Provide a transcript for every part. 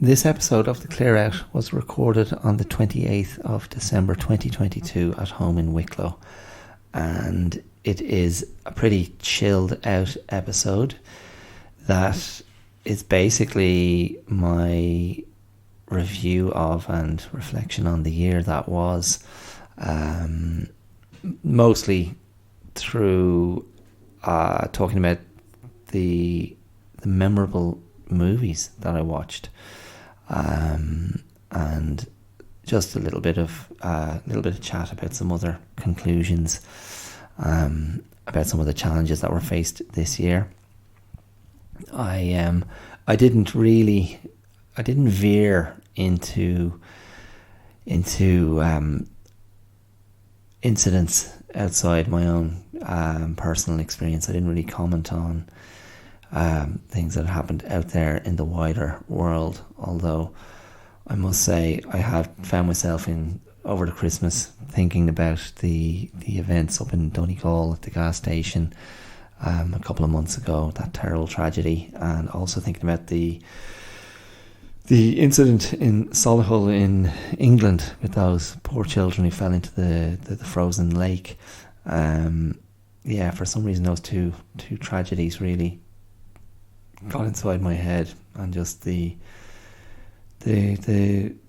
This episode of The Clear Out was recorded on the 28th of December 2022 at home in Wicklow, and it is a pretty chilled out episode that is basically my review of and reflection on the year that was, mostly through talking about the memorable movies that I watched, and just a little bit of chat about some other conclusions, about some of the challenges that were faced this year. I didn't veer into incidents outside my own personal experience. I didn't really comment on things that happened out there in the wider world, although I must say I have found myself over the Christmas thinking about the events up in Donegal at the gas station a couple of months ago, that terrible tragedy, and also thinking about the incident in Solihull in England with those poor children who fell into the frozen lake. For some reason those two tragedies really got inside my head, and just the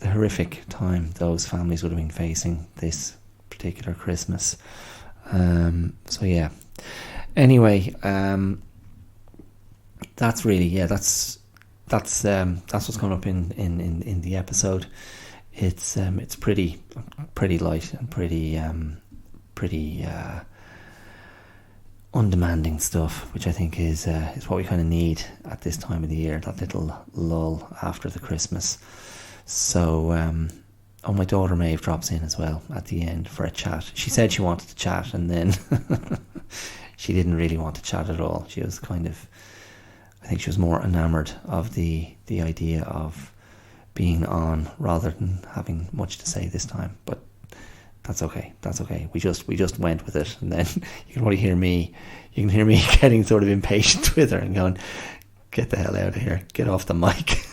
horrific time those families would have been facing this particular Christmas. Anyway, that's what's coming up in the episode. It's pretty light and pretty undemanding stuff, which I think is what we kind of need at this time of the year, that little lull after the Christmas. So my daughter Maeve drops in as well at the end for a chat. She said she wanted to chat, and then she didn't really want to chat at all. She was I think she was more enamoured of the idea of being on rather than having much to say this time. But that's okay. We just went with it, and then you can hear me getting sort of impatient with her and going, "Get the hell out of here! Get off the mic."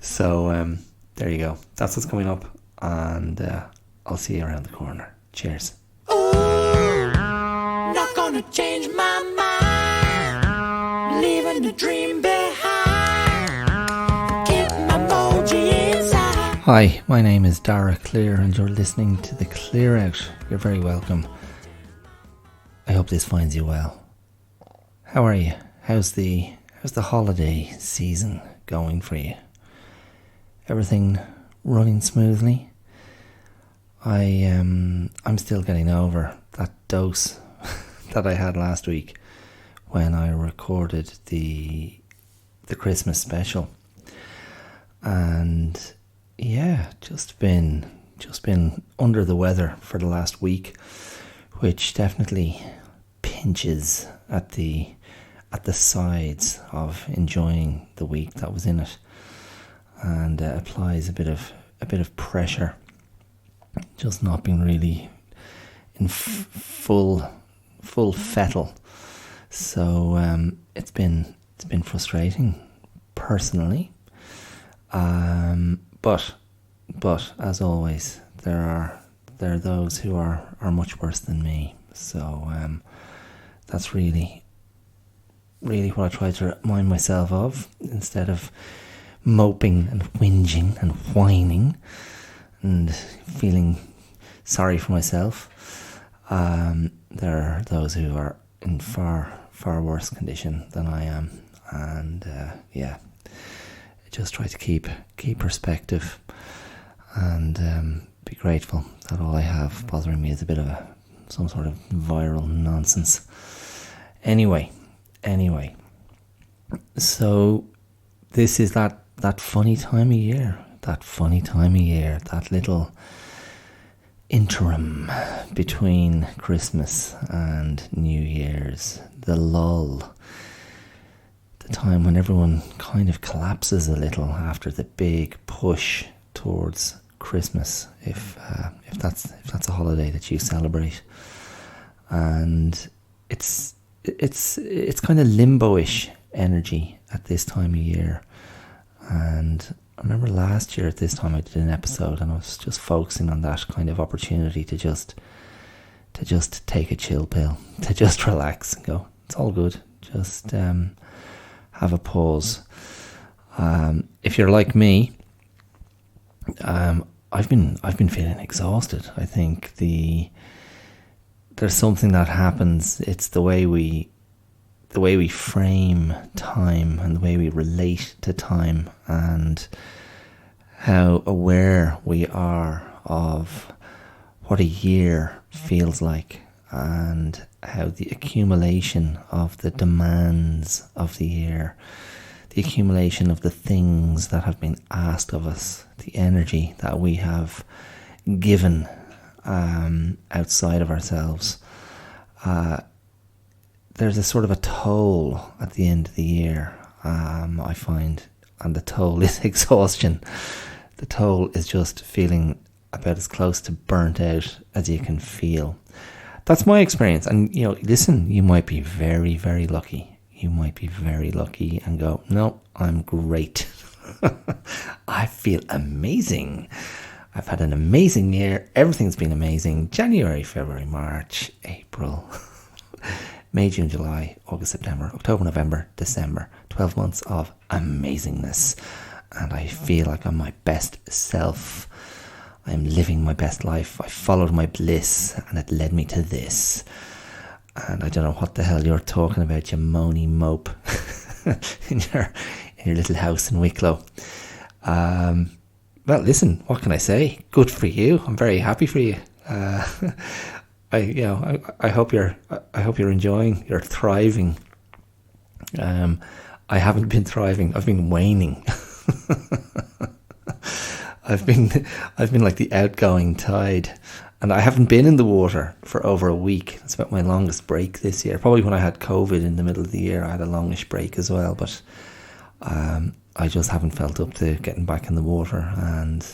So there you go. That's what's coming up, and I'll see you around the corner. Cheers. Not gonna change my mind, leaving the dream behind, keep my moji inside. Hi, my name is Dara Clear, and you're listening to The Clear Out. You're very welcome. I hope this finds you well. How are you? How's the holiday season going for you? Everything running smoothly? I'm still getting over that dose that I had last week when I recorded the Christmas special, and just been under the weather for the last week, which definitely pinches at the sides of enjoying the week that was in it, and applies a bit of pressure, just not being really in full fettle. So it's been frustrating personally, but as always there are those who are much worse than me. So that's really what I try to remind myself of, instead of moping and whinging and whining and feeling sorry for myself. There are those who are in far worse condition than I am, and I just try to keep perspective and be grateful that all I have bothering me is a bit of some sort of viral nonsense. Anyway, so this is that funny time of year, that little interim between Christmas and New Year's, the lull, the time when everyone kind of collapses a little after the big push towards Christmas, if that's a holiday that you celebrate. And it's kind of limbo-ish energy at this time of year, And I remember last year at this time I did an episode, and I was just focusing on that kind of opportunity to just take a chill pill, to just relax and go, it's all good. Just have a pause. If you're like me, I've been feeling exhausted. I think there's something that happens. It's the way we frame time and the way we relate to time, and how aware we are of what a year feels like, and how the accumulation of the demands of the year, the accumulation of the things that have been asked of us, the energy that we have given outside of ourselves. There's a sort of a toll at the end of the year, I find, and the toll is exhaustion. The toll is just feeling about as close to burnt out as you can feel. That's my experience. And, listen, you might be very, very lucky. You might be very lucky and go, no, I'm great. I feel amazing. I've had an amazing year. Everything's been amazing. January, February, March, April, May, June, July, August, September, October, November, December. 12 months of amazingness. And I feel like I'm my best self. I'm living my best life. I followed my bliss, and it led me to this. And I don't know what the hell you're talking about, you moany mope, in your little house in Wicklow. Well, listen, what can I say? Good for you. I'm very happy for you. I hope you're enjoying. You're thriving. I haven't been thriving. I've been waning. I've been like the outgoing tide, and I haven't been in the water for over a week. It's about my longest break this year. Probably when I had COVID in the middle of the year, I had a longish break as well. But I just haven't felt up to getting back in the water, and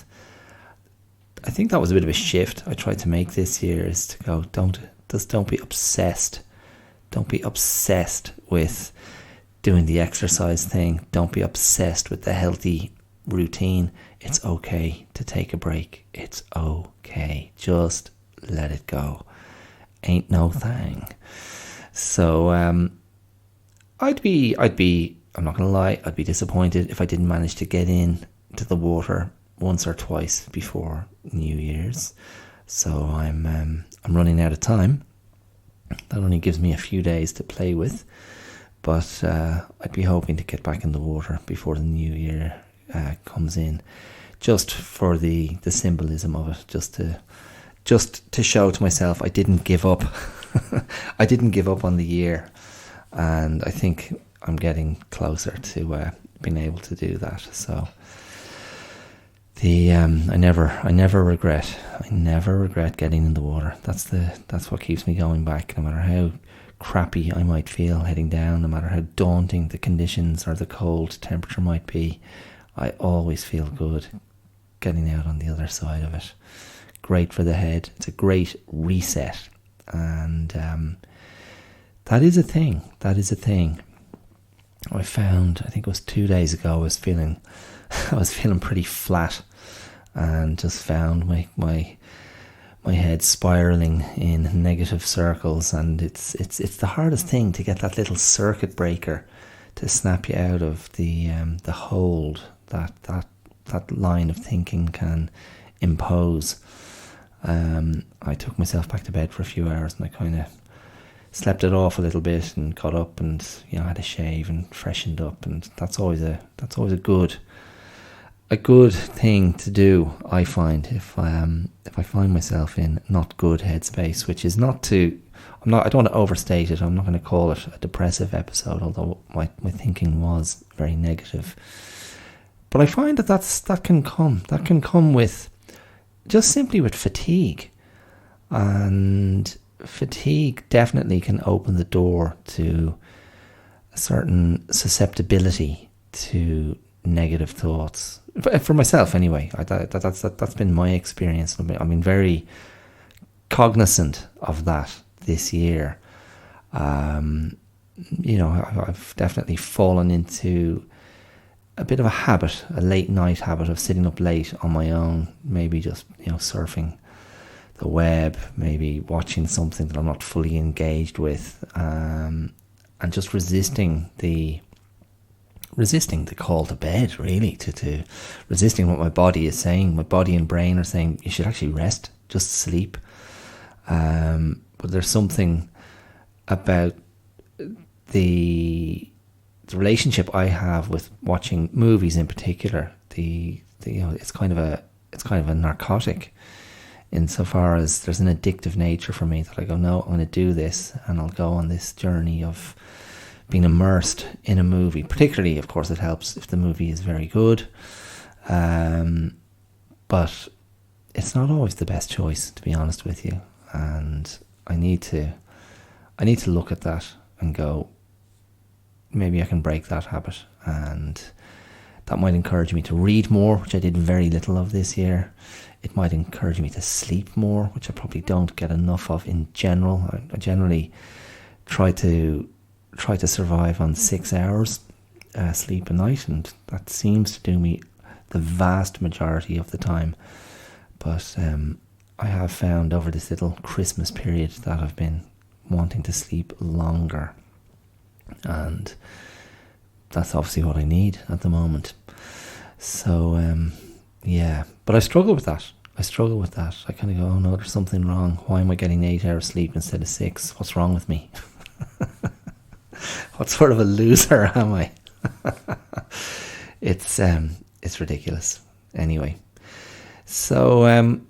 I think that was a bit of a shift I tried to make this year, is to go, don't be obsessed. Don't be obsessed with doing the exercise thing. Don't be obsessed with the healthy routine. It's okay to take a break. It's okay. Just let it go. Ain't no thing. So I'd be I'm not gonna lie, I'd be disappointed if I didn't manage to get in to the water once or twice before New Year's. So I'm running out of time. That only gives me a few days to play with, but I'd be hoping to get back in the water before the new year comes in, just for the symbolism of it, just to show to myself I didn't give up. I didn't give up on the year, and I think I'm getting closer to being able to do that. So I never regret getting in the water. That's what keeps me going back, no matter how crappy I might feel heading down, no matter how daunting the conditions or the cold temperature might be. I always feel good getting out on the other side of it. Great for the head. It's a great reset, and that is a thing. I found, I think it was 2 days ago, I was feeling pretty flat, and just found my head spiraling in negative circles, and it's the hardest thing to get that little circuit breaker to snap you out of the hold that line of thinking can impose. I took myself back to bed for a few hours, and I kind of slept it off a little bit and got up and had a shave and freshened up, and that's always a good thing to do, I find, if I find myself in not good headspace, which is not to, I don't want to overstate it. I'm not going to call it a depressive episode, although my thinking was very negative. But I find that can come with just simply with fatigue, and fatigue definitely can open the door to a certain susceptibility to negative thoughts. For myself, anyway, that's been my experience. I've been very cognizant of that this year. I've definitely fallen into a bit of a habit, a late night habit of sitting up late on my own, maybe just, surfing the web, maybe watching something that I'm not fully engaged with, and just resisting the call to bed, really, to resisting what my body is saying. My body and brain are saying, you should actually rest, just sleep. But there's something about the relationship I have with watching movies in particular. It's kind of a narcotic, insofar as there's an addictive nature for me, that I go, no, I'm going to do this, and I'll go on this journey of being immersed in a movie. Particularly, of course, it helps if the movie is very good, but it's not always the best choice, to be honest with you. And I need to look at that and go, maybe I can break that habit, and that might encourage me to read more, which I did very little of this year. It might encourage me to sleep more, which I probably don't get enough of in general. I generally try to survive on 6 hours sleep a night, and that seems to do me the vast majority of the time. But I have found over this little Christmas period that I've been wanting to sleep longer, and that's obviously what I need at the moment. So but I struggle with that. I kind of go, oh no, there's something wrong. Why am I getting 8 hours sleep instead of 6? What's wrong with me? What sort of a loser am I? It's ridiculous. Anyway, so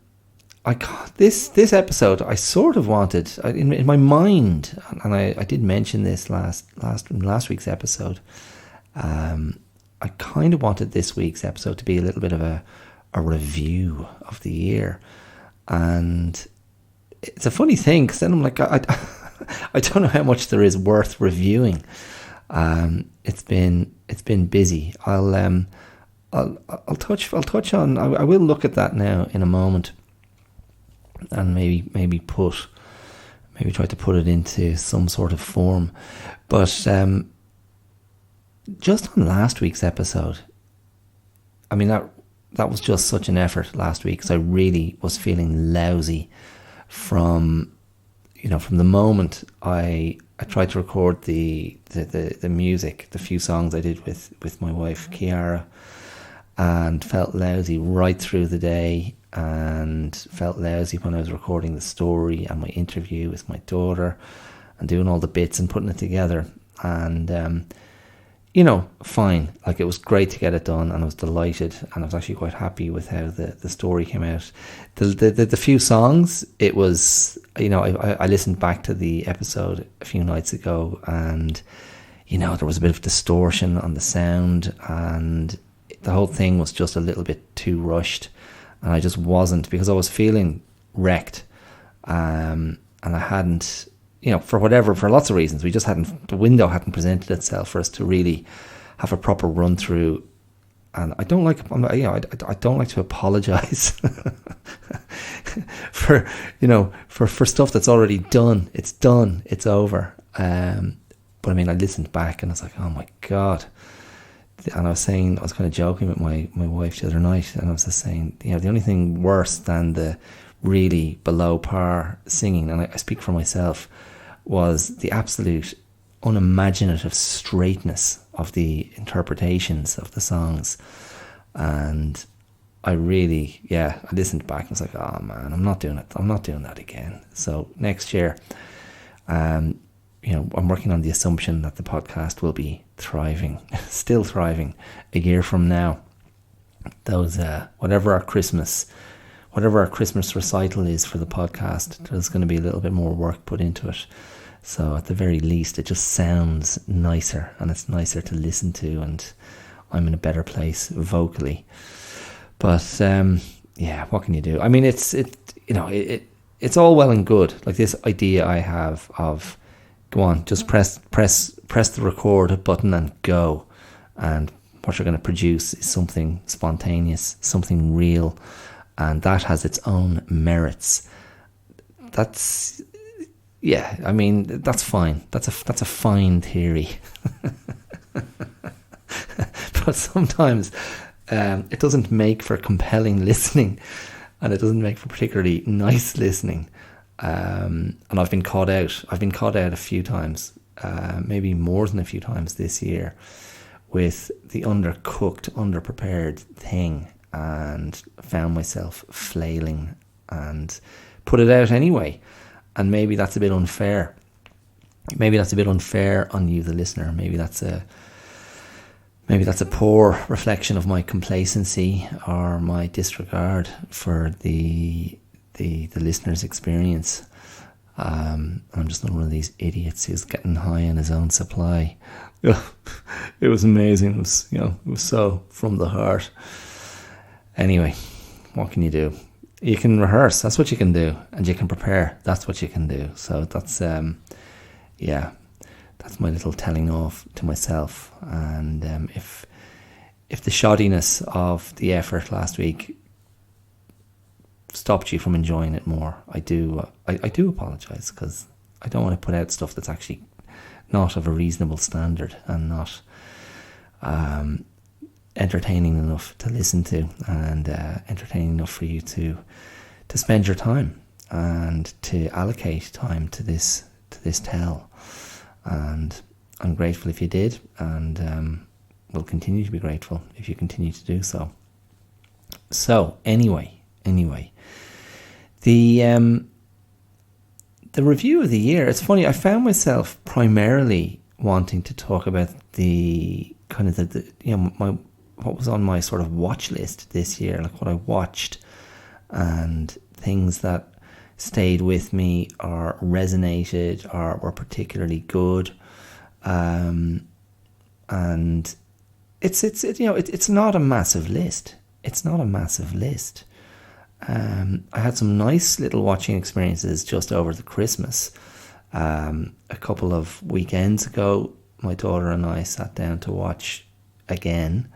this episode, I sort of wanted, in my mind, and I did mention this last week's episode. I kind of wanted this week's episode to be a little bit of a review of the year, and it's a funny thing, because then I'm like, I don't know how much there is worth reviewing. It's been busy. I'll touch on. I will look at that now in a moment, and maybe try to put it into some sort of form. But just on last week's episode, I mean, that was just such an effort last week, because I really was feeling lousy from the moment I tried to record the music, the few songs I did with my wife Kiara, and felt lousy right through the day, and felt lousy when I was recording the story and my interview with my daughter, and doing all the bits and putting it together. And fine, like, it was great to get it done, and I was delighted, and I was actually quite happy with how the story came out. The few songs, it was, I listened back to the episode a few nights ago, and there was a bit of distortion on the sound, and the whole thing was just a little bit too rushed, and I just wasn't, because I was feeling wrecked, and I hadn't, for lots of reasons, the window hadn't presented itself for us to really have a proper run through. And I don't like to apologize for stuff that's already done. It's done. It's over. But I mean, I listened back and I was like, oh my God. And I was kind of joking with my wife the other night, and I was just saying, the only thing worse than the really below par singing, and I speak for myself, was the absolute unimaginative straightness of the interpretations of the songs. And I really, I listened back and was like, oh man, I'm not doing it. I'm not doing that again. So next year, I'm working on the assumption that the podcast will be thriving, still thriving a year from now. Those, whatever our Christmas recital is for the podcast, there's going to be a little bit more work put into it. So at the very least, it just sounds nicer, and it's nicer to listen to, and I'm in a better place vocally. But what can you do? I mean, it's all well and good. Like, this idea I have of, go on, just press the record button and go, and what you're going to produce is something spontaneous, something real, and that has its own merits. That's fine. That's a fine theory. but sometimes it doesn't make for compelling listening, and it doesn't make for particularly nice listening. And I've been caught out. I've been caught out a few times, maybe more than a few times this year, with the undercooked, underprepared thing, and found myself flailing and put it out anyway. And maybe that's a bit unfair. Maybe that's a bit unfair on you, the listener. Maybe that's a poor reflection of my complacency or my disregard for the listener's experience. I'm just not one of these idiots who's getting high on his own supply. It was amazing. It was so from the heart. Anyway, what can you do? You can rehearse. That's what you can do, and you can prepare. That's what you can do. So that's that's my little telling off to myself. And if the shoddiness of the effort last week stopped you from enjoying it more, I do apologise, because I don't want to put out stuff that's actually not of a reasonable standard and not entertaining enough to listen to, and entertaining enough for you to spend your time and to allocate time to this tell. And I'm grateful if you did, and will continue to be grateful if you continue to do so. So anyway, the review of the year. It's funny. I found myself primarily wanting to talk about the kind of what was on my sort of watch list this year, like what I watched and things that stayed with me or resonated or were particularly good. And it's not a massive list. It's not a massive list. I had some nice little watching experiences just over the Christmas. A couple of weekends ago, my daughter and I sat down to watch again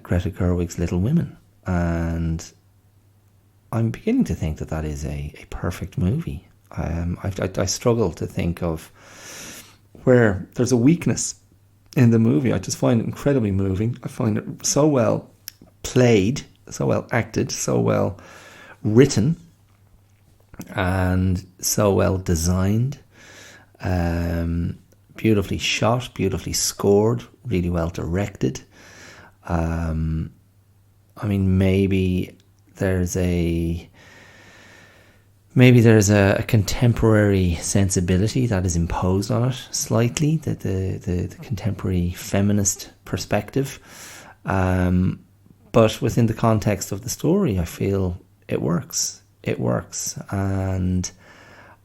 Greta Gerwig's Little Women, and I'm beginning to think that is a perfect movie. I struggle to think of where there's a weakness in the movie. I just find it incredibly moving. I find it so well played, so well acted, so well written, and so well designed. Beautifully shot, beautifully scored, really well directed. Maybe there's a contemporary sensibility that is imposed on it slightly, the contemporary feminist perspective. But within the context of the story, I feel it works. It works. And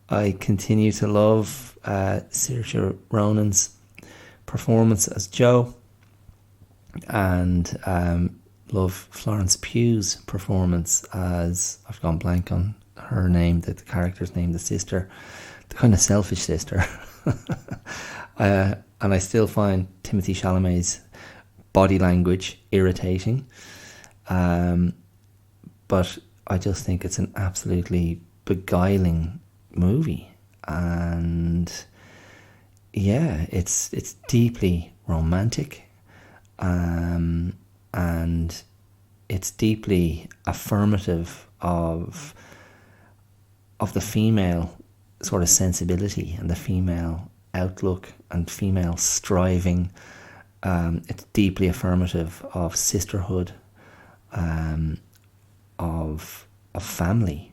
I continue to love Saoirse Ronan's performance as Jo, and love Florence Pugh's performance as, I've gone blank on her name, the character's name, the sister, the kind of selfish sister. And I still find Timothée Chalamet's body language irritating. But I just think it's an absolutely beguiling movie. And yeah, it's deeply romantic. And it's deeply affirmative of the female sort of sensibility and the female outlook and female striving. It's deeply affirmative of sisterhood, of family,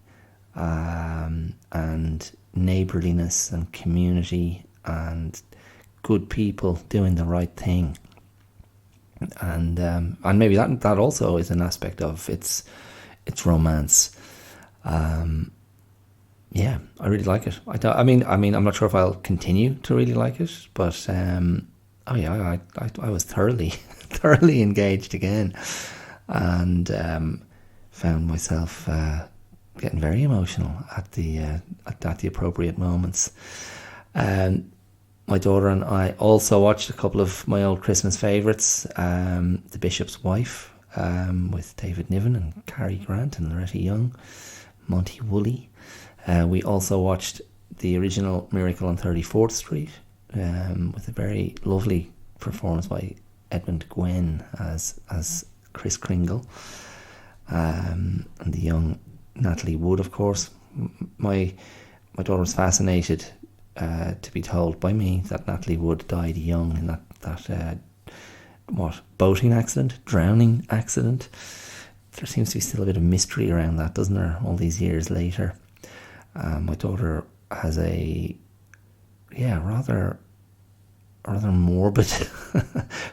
and neighbourliness and community and good people doing the right thing. And maybe that also is an aspect of its romance. Yeah, I really like it. I mean, I'm not sure if I'll continue to really like it, but I was thoroughly engaged again, and found myself getting very emotional at the appropriate moments. My daughter and I also watched a couple of my old Christmas favourites, The Bishop's Wife, with David Niven and Cary Grant and Loretta Young, Monty Woolley. We also watched the original Miracle on 34th Street, with a very lovely performance by Edmund Gwenn as Chris Kringle, and the young Natalie Wood, of course. My daughter was fascinated to be told by me that Natalie Wood died young in that boating accident, drowning accident. There seems to be still a bit of mystery around that, doesn't there, all these years later. My daughter has a rather morbid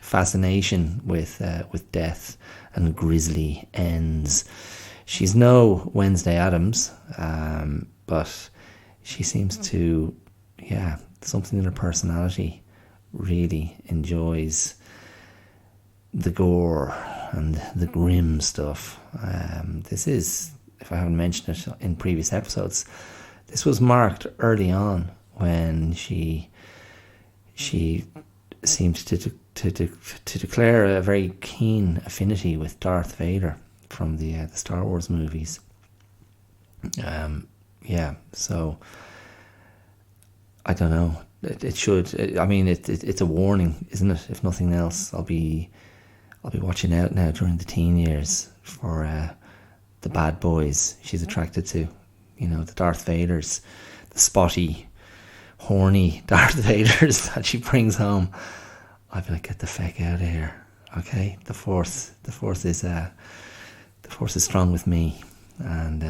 fascination with death and grisly ends. She's no Wednesday Addams, but she seems to, something in her personality really enjoys the gore and the grim stuff. This is, if I haven't mentioned it in previous episodes, this was marked early on when she seemed to declare a very keen affinity with Darth Vader from the Star Wars movies. So I don't know. It should. It's a warning, isn't it? If nothing else, I'll be watching out now during the teen years for the bad boys she's attracted to. The Darth Vaders, the spotty, horny Darth Vaders that she brings home. I'll be like, get the feck out of here. Okay, the force is strong with me, and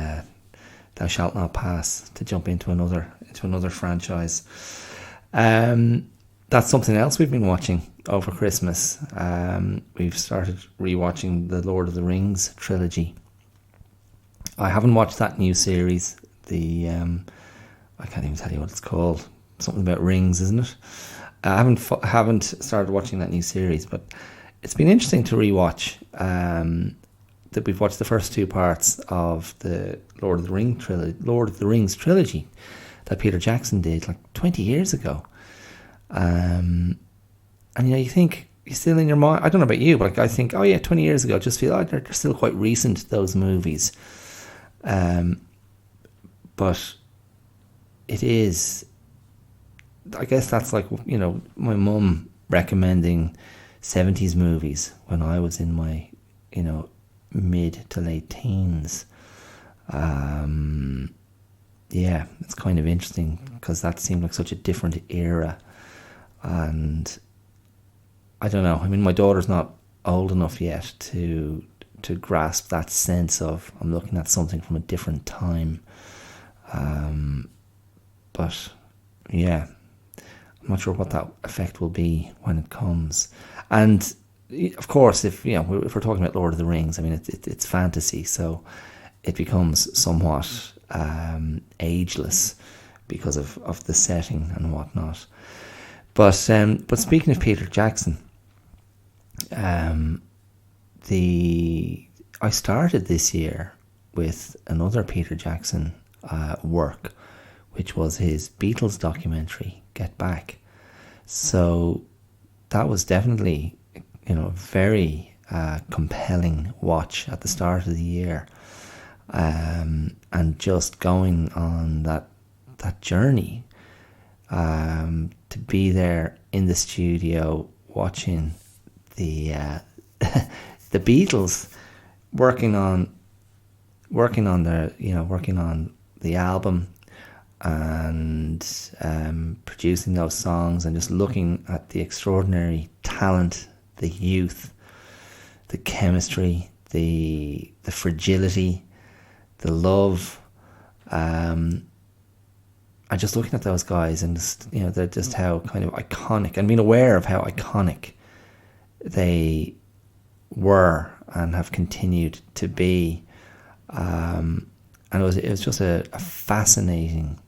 thou shalt not pass, to jump into another franchise. That's something else we've been watching over Christmas. We've started rewatching the Lord of the Rings trilogy. I haven't watched that new series. I can't even tell you what it's called. Something about rings, isn't it? I haven't started watching that new series, but it's been interesting to rewatch. That we've watched the first two parts of the Lord of the Rings trilogy that Peter Jackson did like 20 years ago. And you think, you're still in your mind, I don't know about you, but I think, 20 years ago, just feel like they're still quite recent, those movies. But it is, I guess that's like, my mum recommending 70s movies when I was in my, mid to late teens. It's kind of interesting because that seemed like such a different era. And I don't know, my daughter's not old enough yet to grasp that sense of, I'm looking at something from a different time. But I'm not sure what that effect will be when it comes. And of course, if we're talking about Lord of the Rings, it's fantasy, so it becomes somewhat ageless because of the setting and whatnot. But speaking of Peter Jackson, I started this year with another Peter Jackson work, which was his Beatles documentary, Get Back. So that was definitely, a very compelling watch at the start of the year, and just going on that journey, to be there in the studio watching the the Beatles working on the album and producing those songs, and just looking at the extraordinary talent, the youth, the chemistry, the fragility, the love, and just looking at those guys, and just, they're just how kind of iconic, and being aware of how iconic they were and have continued to be. And it was just a fascinating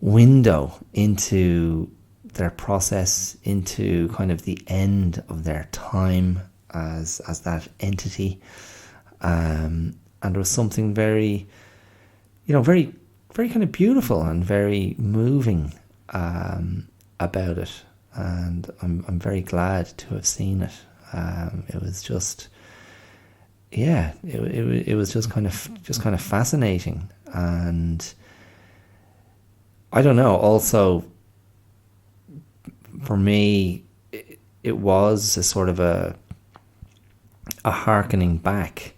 window into their process, into kind of the end of their time as that entity. And there was something very, very, very kind of beautiful and very moving about it. And I'm very glad to have seen it. It was just, it was just kind of fascinating. And I don't know, also for me, it was a sort of a hearkening back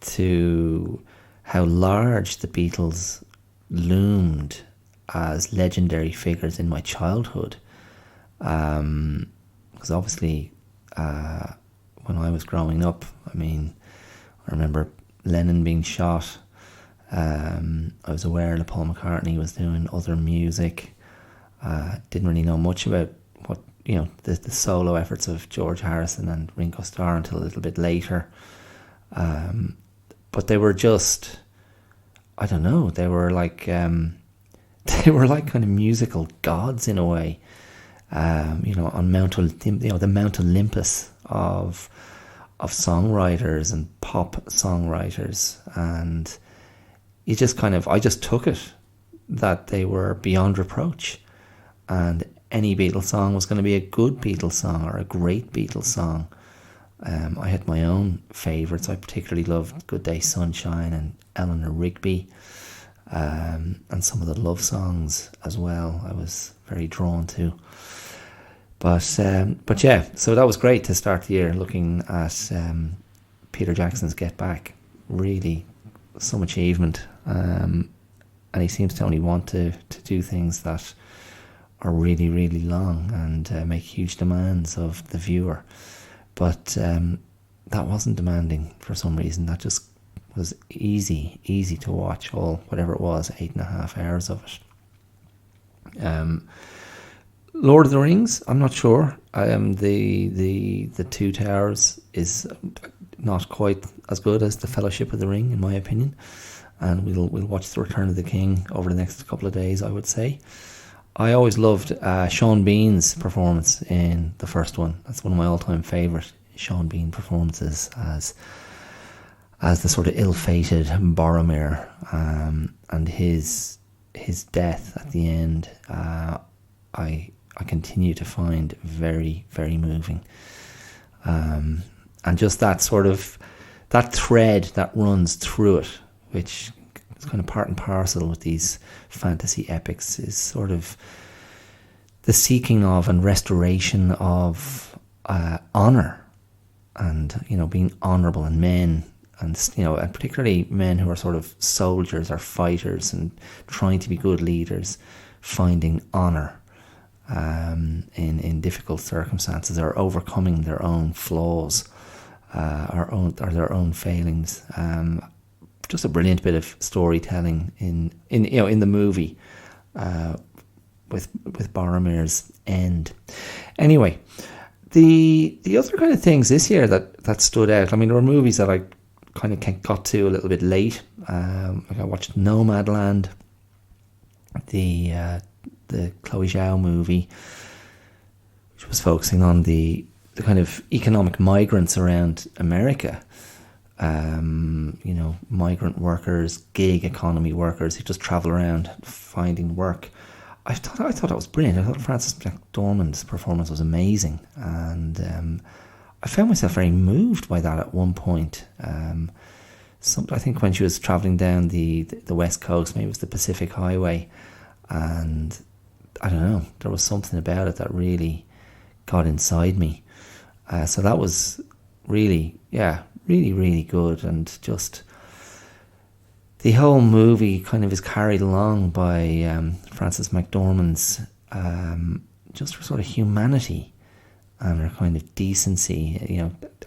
to how large the Beatles loomed as legendary figures in my childhood. Because obviously, when I was growing up, I mean, I remember Lennon being shot. I was aware that Paul McCartney was doing other music. Didn't really know much about what, the solo efforts of George Harrison and Ringo Starr until a little bit later. But they were just, I don't know, they were like kind of musical gods in a way. On the Mount Olympus of songwriters and pop songwriters, and I just took it that they were beyond reproach, and any Beatles song was going to be a good Beatles song or a great Beatles song. I had my own favourites. I particularly loved Good Day Sunshine and Eleanor Rigby, and some of the love songs as well. I was very drawn to. But yeah, so that was great to start the year looking at Peter Jackson's Get Back. Really, some achievement, and he seems to only want to do things that are really, really long and make huge demands of the viewer. But that wasn't demanding for some reason. That just was easy to watch, all whatever it was, 8.5 hours of it. Lord of the Rings, I'm not sure. The Two Towers is not quite as good as the Fellowship of the Ring, in my opinion. And we'll watch the Return of the King over the next couple of days, I would say. I always loved Sean Bean's performance in the first one. That's one of my all-time favourite Sean Bean performances as the sort of ill-fated Boromir, and his death at the end. I continue to find very, very moving, and just that sort of that thread that runs through it, which is kind of part and parcel with these fantasy epics, is sort of the seeking of and restoration of honor, and being honorable in men, and and particularly men who are sort of soldiers or fighters and trying to be good leaders, finding honor in difficult circumstances, or overcoming their own flaws, or their own failings. Just a brilliant bit of storytelling in the movie, with Boromir's end. Anyway, the other kind of things this year that stood out. I mean, there were movies that I kind of got to a little bit late. Like I watched Nomadland, the Chloe Zhao movie, which was focusing on the kind of economic migrants around America. Migrant workers, gig economy workers who just travel around finding work. I thought that was brilliant. I thought Frances McDormand's performance was amazing, and I found myself very moved by that at one point. I think when she was travelling down the West Coast, maybe it was the Pacific Highway, and I don't know, there was something about it that really got inside me. So that was really, really good, and just the whole movie kind of is carried along by Frances McDormand's just her sort of humanity and her kind of decency.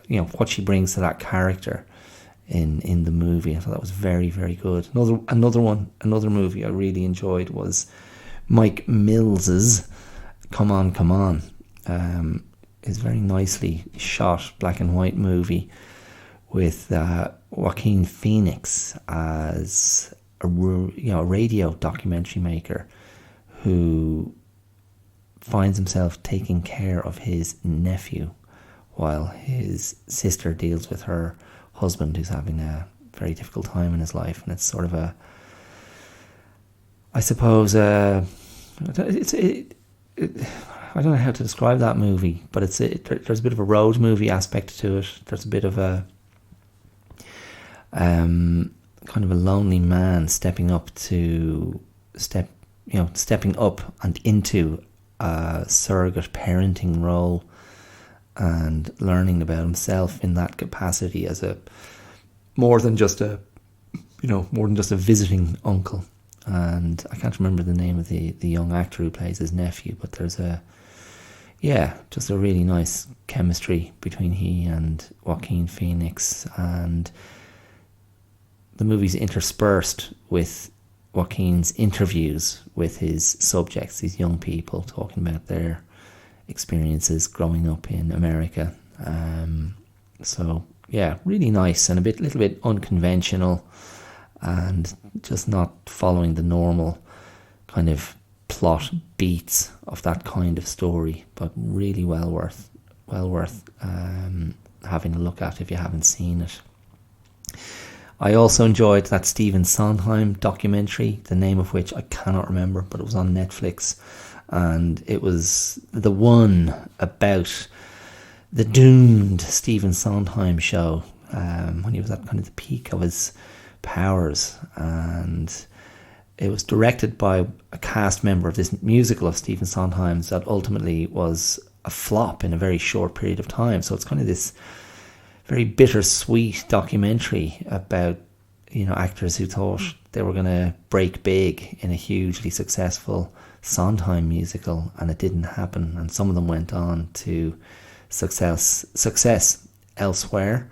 What she brings to that character in the movie. I thought that was very, very good. Another movie I really enjoyed was Mike Mills's Come On, Come On. Is very nicely shot black and white movie with Joaquin Phoenix as a radio documentary maker who finds himself taking care of his nephew while his sister deals with her husband, who's having a very difficult time in his life. And it's sort of I don't know how to describe that movie, but there's a bit of a road movie aspect to it. There's a bit of a kind of a lonely man stepping up and into a surrogate parenting role, and learning about himself in that capacity as a more than just a visiting uncle. And I can't remember the name of the young actor who plays his nephew, but there's just a really nice chemistry between he and Joaquin Phoenix, and the movie's interspersed with Joaquin's interviews with his subjects, these young people, talking about their experiences growing up in America. So yeah, really nice and little bit unconventional, and just not following the normal kind of plot beats of that kind of story, but really well worth having a look at if you haven't seen it. I also enjoyed that Stephen Sondheim documentary, the name of which I cannot remember, but it was on Netflix, and it was the one about the doomed Stephen Sondheim show when he was at kind of the peak of his powers, and it was directed by a cast member of this musical of Stephen Sondheim's that ultimately was a flop in a very short period of time. So it's kind of this very bittersweet documentary about, actors who thought they were going to break big in a hugely successful Sondheim musical, and it didn't happen. And some of them went on to success elsewhere.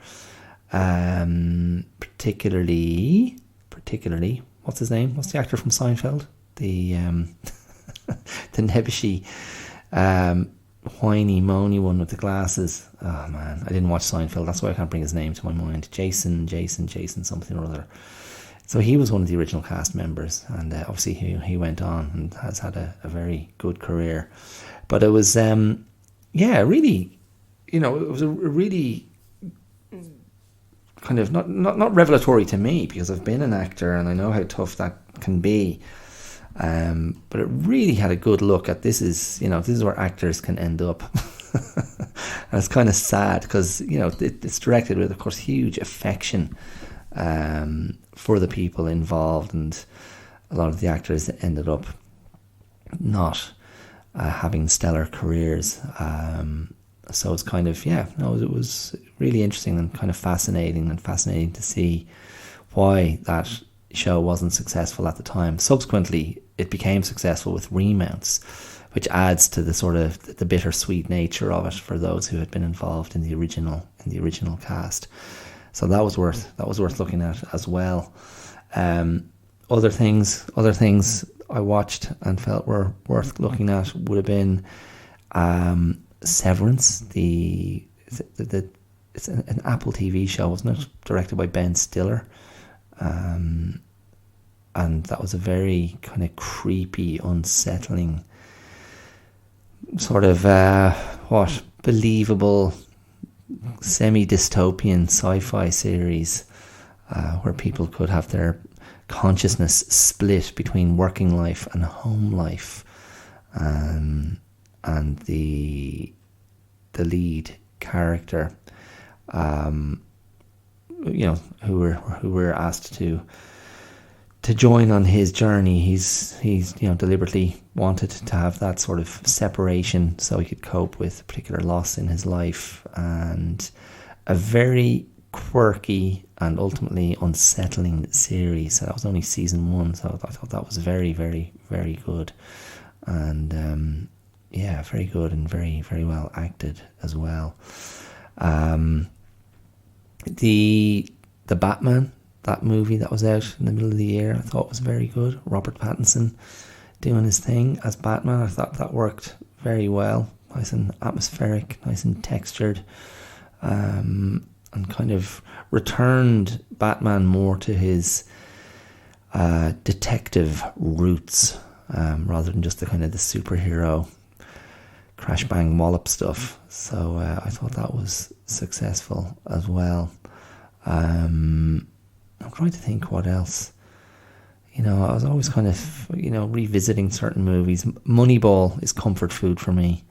Particularly, what's his name? What's the actor from Seinfeld? The the nebbishy, whiny, moany one with the glasses. Oh man, I didn't watch Seinfeld. That's why I can't bring his name to my mind. Jason, something or other. So he was one of the original cast members, and obviously he went on and has had a very good career. But it was, really, it was a really kind of not revelatory to me, because I've been an actor and I know how tough that can be. But it really had a good look at this is where actors can end up. And it's kind of sad because, it's directed with, of course, huge affection for the people involved, and a lot of the actors ended up not having stellar careers. So it's kind of, it was really interesting and kind of fascinating to see why that show wasn't successful at the time. Subsequently, it became successful with remounts, which adds to the sort of the bittersweet nature of it for those who had been involved in the original cast. So that was worth looking at as well. Other things I watched and felt were worth looking at would have been Severance. It's an Apple TV show, wasn't it? Directed by Ben Stiller. And that was a very kind of creepy, unsettling sort of believable semi-dystopian sci-fi series where people could have their consciousness split between working life and home life, and the lead character, who were asked to join on his journey. He's deliberately wanted to have that sort of separation so he could cope with a particular loss in his life, and a very quirky and ultimately unsettling series. So that was only season 1, so I thought that was very, very, very good, and very good and very, very well acted as well. The Batman, that movie that was out in the middle of the year, I thought was very good. Robert Pattinson doing his thing as Batman, I thought that worked very well. Nice and atmospheric, nice and textured, and kind of returned Batman more to his detective roots, rather than just the kind of the superhero crash bang wallop stuff. So I thought that was successful as well. I'm trying to think what else. I was always kind of, revisiting certain movies. Moneyball is comfort food for me,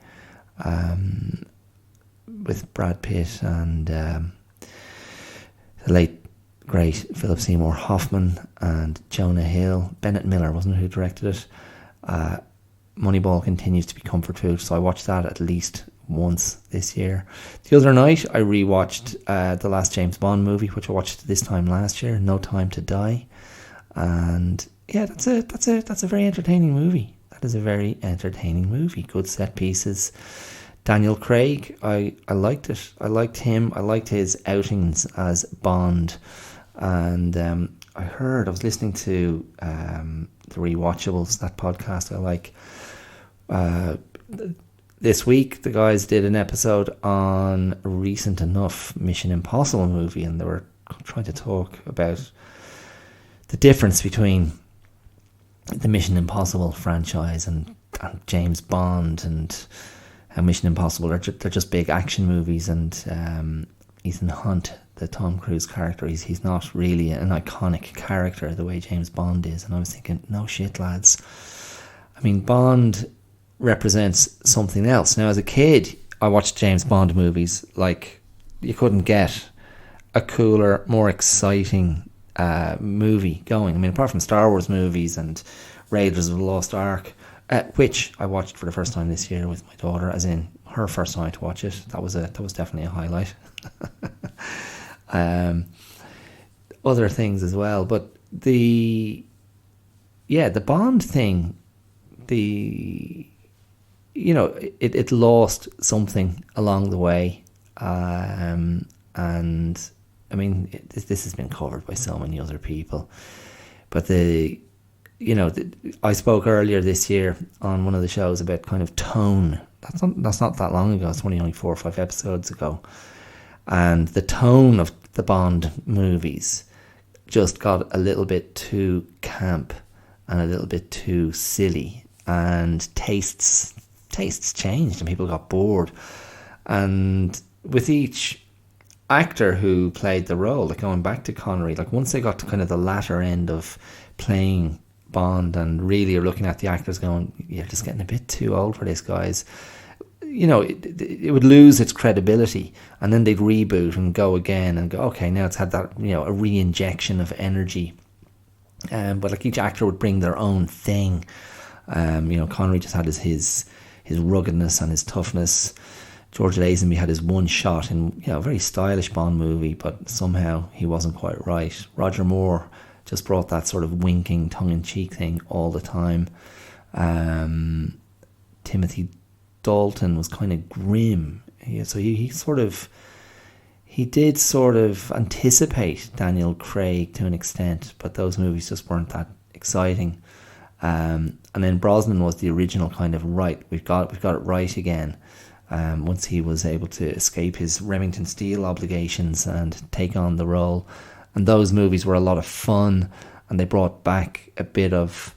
with Brad Pitt and the late great Philip Seymour Hoffman and Jonah Hill. Bennett Miller, wasn't it, who directed it? Moneyball continues to be comfort food, so I watch that at least once this year. The other night I rewatched the last James Bond movie, which I watched this time last year, No Time to Die, and yeah, that's a very entertaining movie. That is a very entertaining movie. Good set pieces. Daniel Craig, I liked it. I liked him. I liked his outings as Bond, and I was listening to the Rewatchables, that podcast I like. This week the guys did an episode on a recent enough Mission Impossible movie, and they were trying to talk about the difference between the Mission Impossible franchise and James Bond, and how Mission Impossible they're just big action movies, and Ethan Hunt, the Tom Cruise character, he's not really an iconic character the way James Bond is. And I was thinking, no shit, lads. I mean, Bond represents something else. Now, as a kid, I watched James Bond movies like you couldn't get a cooler, more exciting movie going. I mean, apart from Star Wars movies and Raiders of the Lost Ark, which I watched for the first time this year with my daughter, as in her first time to watch it. That was definitely a highlight. Other things as well, but the Bond thing, it lost something along the way, and I mean this has been covered by so many other people, but I spoke earlier this year on one of the shows about kind of tone. That's not that long ago. It's only 4 or 5 episodes ago, and the tone of the Bond movies just got a little bit too camp and a little bit too silly, and tastes changed and people got bored. And with each actor who played the role, like going back to Connery, like once they got to kind of the latter end of playing Bond and really you're looking at the actors going, you're just getting a bit too old for this, guys. It would lose its credibility, and then they'd reboot and go again and go, okay, now it's had that, a re-injection of energy. But like each actor would bring their own thing. Connery just had his ruggedness and his toughness. George Lazenby had his one shot in a very stylish Bond movie, but somehow he wasn't quite right. Roger Moore just brought that sort of winking, tongue-in-cheek thing all the time. Timothy Dalton was kind of grim. So he did sort of anticipate Daniel Craig to an extent, but those movies just weren't that exciting. And then Brosnan was the original kind of right. We've got it right again. Once he was able to escape his Remington Steele obligations and take on the role, and those movies were a lot of fun, and they brought back a bit of,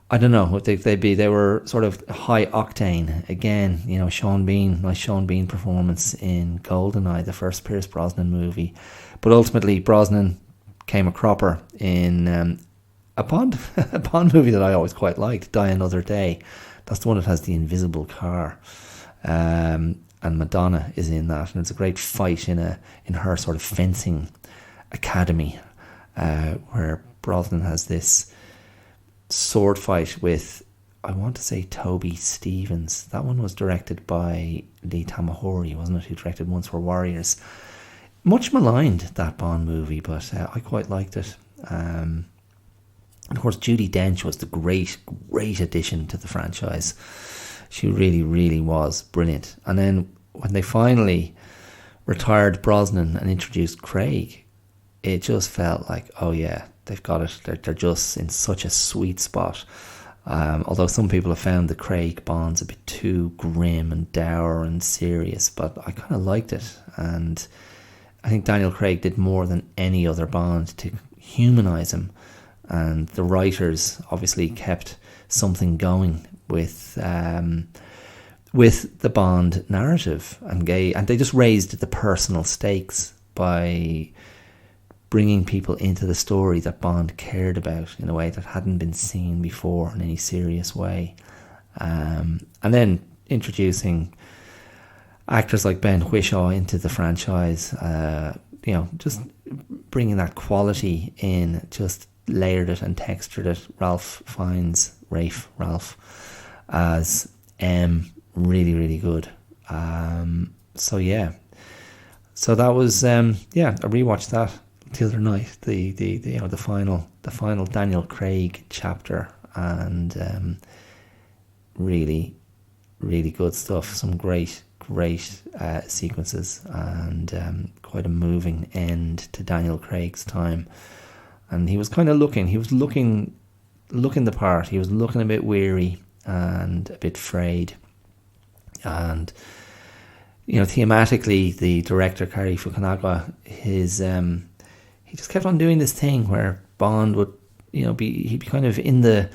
I don't know what they'd be. They were sort of high octane again. Sean Bean performance in GoldenEye, the first Pierce Brosnan movie, but ultimately Brosnan came a cropper in a Bond movie that I always quite liked, Die Another Day. That's the one that has the invisible car, and Madonna is in that, and it's a great fight in her sort of fencing academy, where Brosnan has this sword fight with, I want to say, Toby Stevens. That one was directed by Lee Tamahori, wasn't it? Who directed Once Were Warriors. Much maligned, that Bond movie, but I quite liked it. And of course, Judi Dench was the great addition to the franchise. She really, really was brilliant. And then when they finally retired Brosnan and introduced Craig, it just felt like, oh yeah, they've got it. They're just in such a sweet spot. Although some people have found the Craig Bonds a bit too grim and dour and serious, but I kind of liked it. And I think Daniel Craig did more than any other Bond to humanise him. And the writers obviously kept something going with the Bond narrative, and they just raised the personal stakes by bringing people into the story that Bond cared about in a way that hadn't been seen before in any serious way. And then introducing actors like Ben Whishaw into the franchise, just bringing that quality in, just layered it and textured it. Rafe Fiennes as M, really, really good. So yeah, so that was I rewatched that the other night. The final Daniel Craig chapter, and really, really good stuff. Some great sequences, and quite a moving end to Daniel Craig's time. And he was kind of looking the part. He was looking a bit weary and a bit frayed. And thematically, the director Cary Fukunaga, he just kept on doing this thing where Bond would, he'd be kind of in the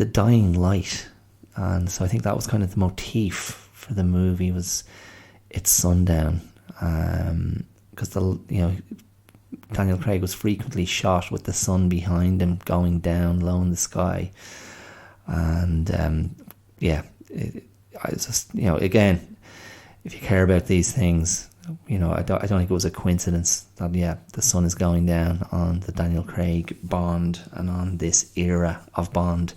dying light. And so I think that was kind of the motif for the movie, was it's sundown, because Daniel Craig was frequently shot with the sun behind him going down low in the sky. And I just, again, if you care about these things, I don't think it was a coincidence that the sun is going down on the Daniel Craig Bond and on this era of Bond.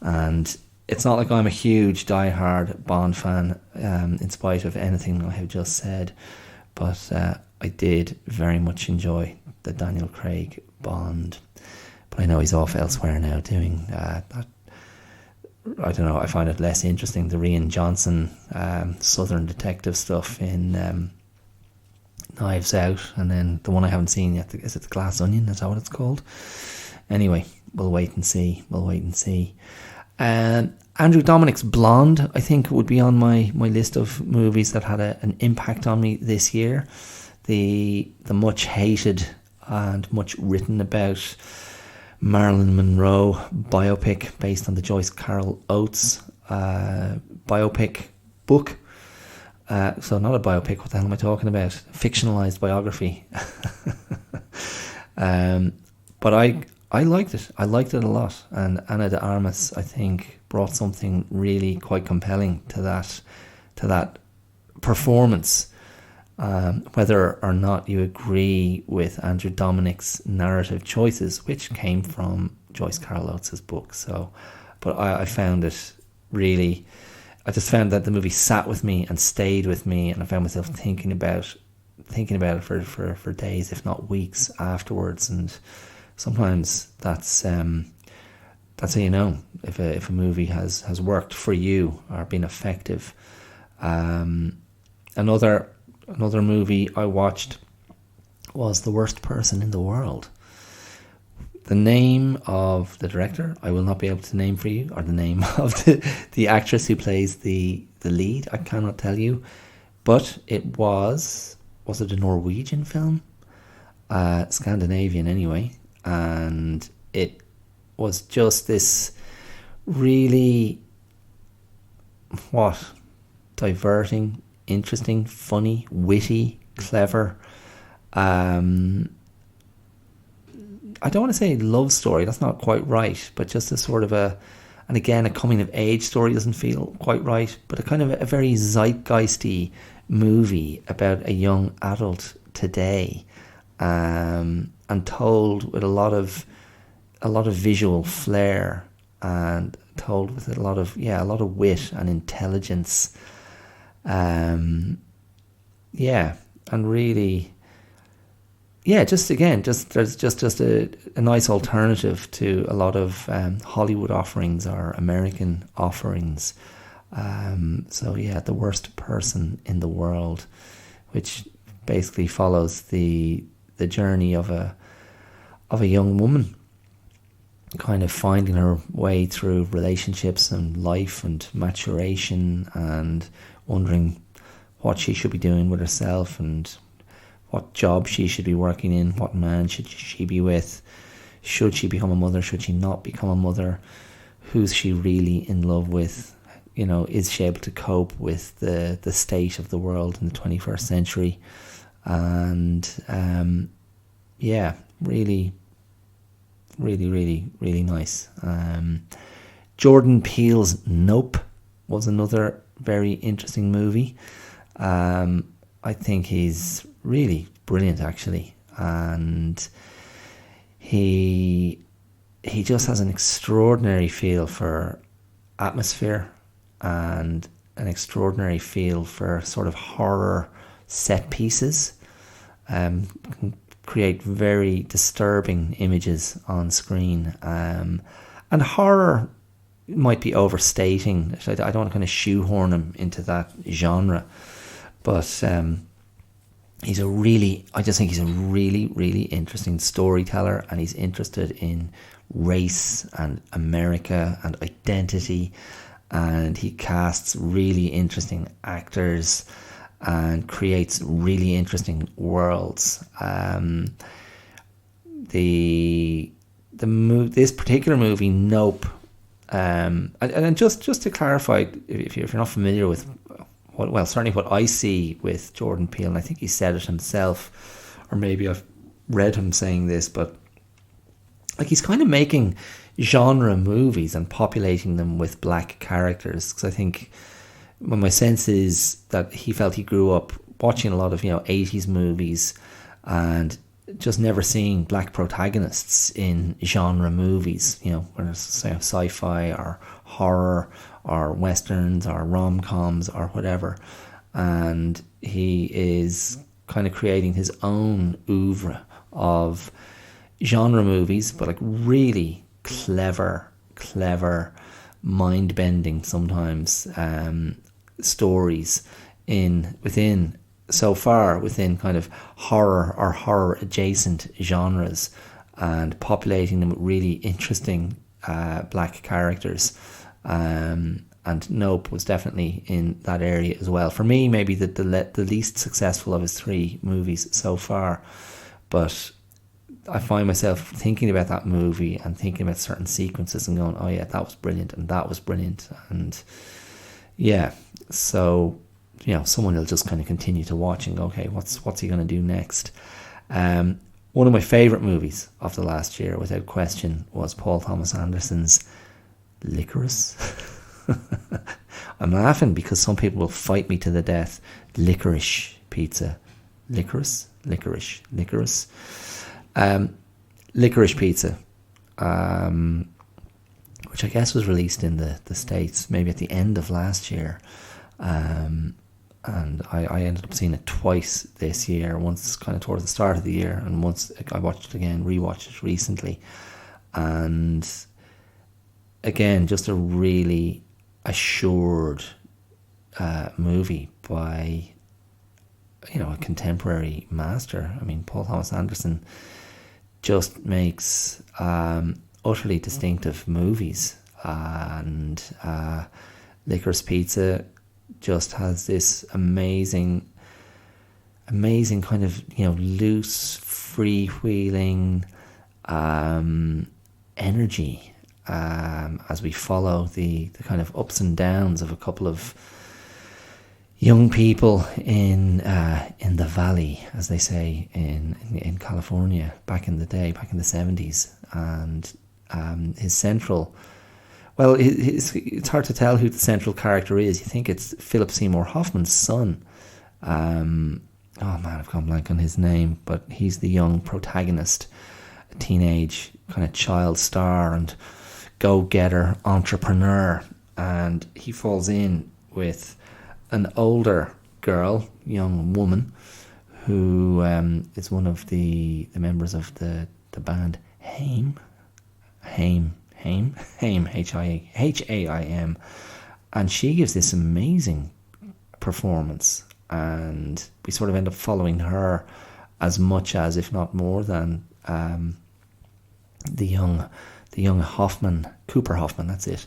And it's not like I'm a huge diehard Bond fan, in spite of anything I have just said, but I did very much enjoy the Daniel Craig Bond. But I know he's off elsewhere now doing that. I don't know, I find it less interesting, the Rian Johnson Southern detective stuff in Knives Out, and then the one I haven't seen yet, is it The Glass Onion? Is that what it's called? Anyway, we'll wait and see. Andrew Dominik's Blonde, I think, would be on my list of movies that had an impact on me this year. The much hated and much written about Marilyn Monroe biopic based on the Joyce Carol Oates biopic book. So not a biopic, what the hell am I talking about? Fictionalized biography. But I liked it. I liked it a lot. And Ana de Armas, I think, brought something really quite compelling to that performance. Whether or not you agree with Andrew Dominik's narrative choices, which came from Joyce Carol Oates' book. But I found it really, I just found that the movie sat with me and stayed with me, and I found myself thinking about it for days, if not weeks afterwards. And sometimes that's how you know if a movie has worked for you or been effective. Another movie I watched was The Worst Person in the World. The name of the director I will not be able to name for you, or the name of the actress who plays the lead, I cannot tell you. But it was it a Norwegian film? Scandinavian anyway. And it was just this really, diverting, interesting, funny, witty, clever. I don't want to say love story, that's not quite right, but just a sort of and again, a coming of age story doesn't feel quite right, but a kind of a very zeitgeisty movie about a young adult today, and told with a lot of visual flair, and told with a lot of wit and intelligence. And really, there's just a nice alternative to a lot of Hollywood offerings or American offerings. The Worst Person in the World, which basically follows the journey of a young woman kind of finding her way through relationships and life and maturation, and wondering what she should be doing with herself and what job she should be working in, what man should she be with, should she become a mother, should she not become a mother, who's she really in love with, is she able to cope with the state of the world in the 21st century. And really, really, really, really nice. Jordan Peele's Nope was another very interesting movie. I think he's really brilliant, actually, and he just has an extraordinary feel for atmosphere and an extraordinary feel for sort of horror set pieces. Can create very disturbing images on screen. And horror might be overstating. I don't want to kind of shoehorn him into that genre. But I just think he's a really, really interesting storyteller, and he's interested in race and America and identity, and he casts really interesting actors and creates really interesting worlds. This particular movie, Nope, and just to clarify, if you're not familiar with certainly what I see with Jordan Peele, and I think he said it himself, or maybe I've read him saying this, but like he's kind of making genre movies and populating them with black characters. Because I think, well, my sense is that he felt he grew up watching a lot of 80s movies and just never seeing black protagonists in genre movies, whether it's sci-fi or horror or westerns or rom-coms or whatever. And he is kind of creating his own oeuvre of genre movies, but like really clever, mind-bending sometimes stories within kind of horror or horror adjacent genres, and populating them with really interesting black characters. And Nope was definitely in that area as well. For me, maybe the least successful of his three movies so far, but I find myself thinking about that movie and thinking about certain sequences and going, oh yeah, that was brilliant, and that was brilliant. And yeah, so someone will just kind of continue to watch and go, okay, what's he going to do next? One of my favourite movies of the last year, without question, was Paul Thomas Anderson's Licorice. I'm laughing because some people will fight me to the death. Licorice Pizza. Licorice Pizza, which I guess was released in the States maybe at the end of last year, and I ended up seeing it twice this year, once kind of towards the start of the year, and once I rewatched it recently. And again, just a really assured movie by a contemporary master. I mean, Paul Thomas Anderson just makes utterly distinctive movies, and Licorice Pizza just has this amazing kind of loose, freewheeling energy as we follow the kind of ups and downs of a couple of young people in the valley, as they say in California back in the day, back in the 70s. And his central, well, it's hard to tell who the central character is. You think it's Philip Seymour Hoffman's son. Oh man, I've gone blank on his name, but he's the young protagonist, a teenage kind of child star and go-getter entrepreneur, and he falls in with an older girl, young woman, who is one of the members of the band Haim, Haim, and she gives this amazing performance, and we sort of end up following her as much as, if not more than, the young Cooper Hoffman, that's it.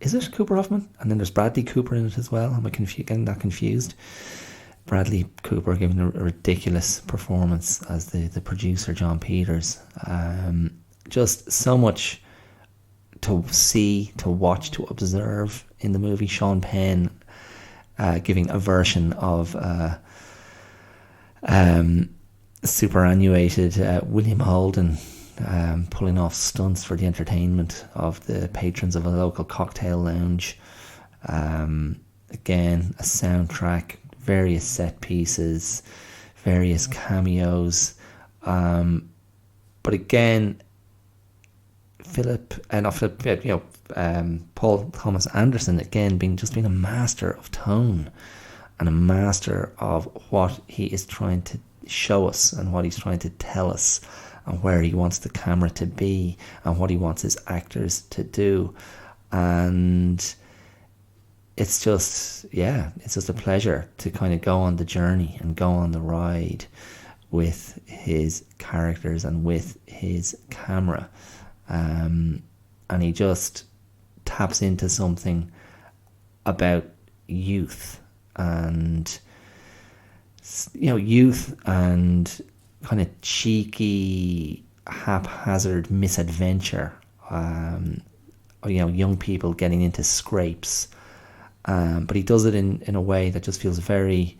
Is it Cooper Hoffman? And then there's Bradley Cooper in it as well. Am I getting that confused? Bradley Cooper giving a ridiculous performance as the producer, John Peters. Just so much to see, to watch, to observe in the movie. Sean Penn giving a version of superannuated William Holden, pulling off stunts for the entertainment of the patrons of a local cocktail lounge. Again, a soundtrack, various set pieces, various cameos. But again, Paul Thomas Anderson again being a master of tone and a master of what he is trying to show us and what he's trying to tell us and where he wants the camera to be and what he wants his actors to do. And it's just a pleasure to kind of go on the journey and go on the ride with his characters and with his camera. And he just taps into something about youth and kind of cheeky, haphazard misadventure. Young people getting into scrapes. But he does it in a way that just feels very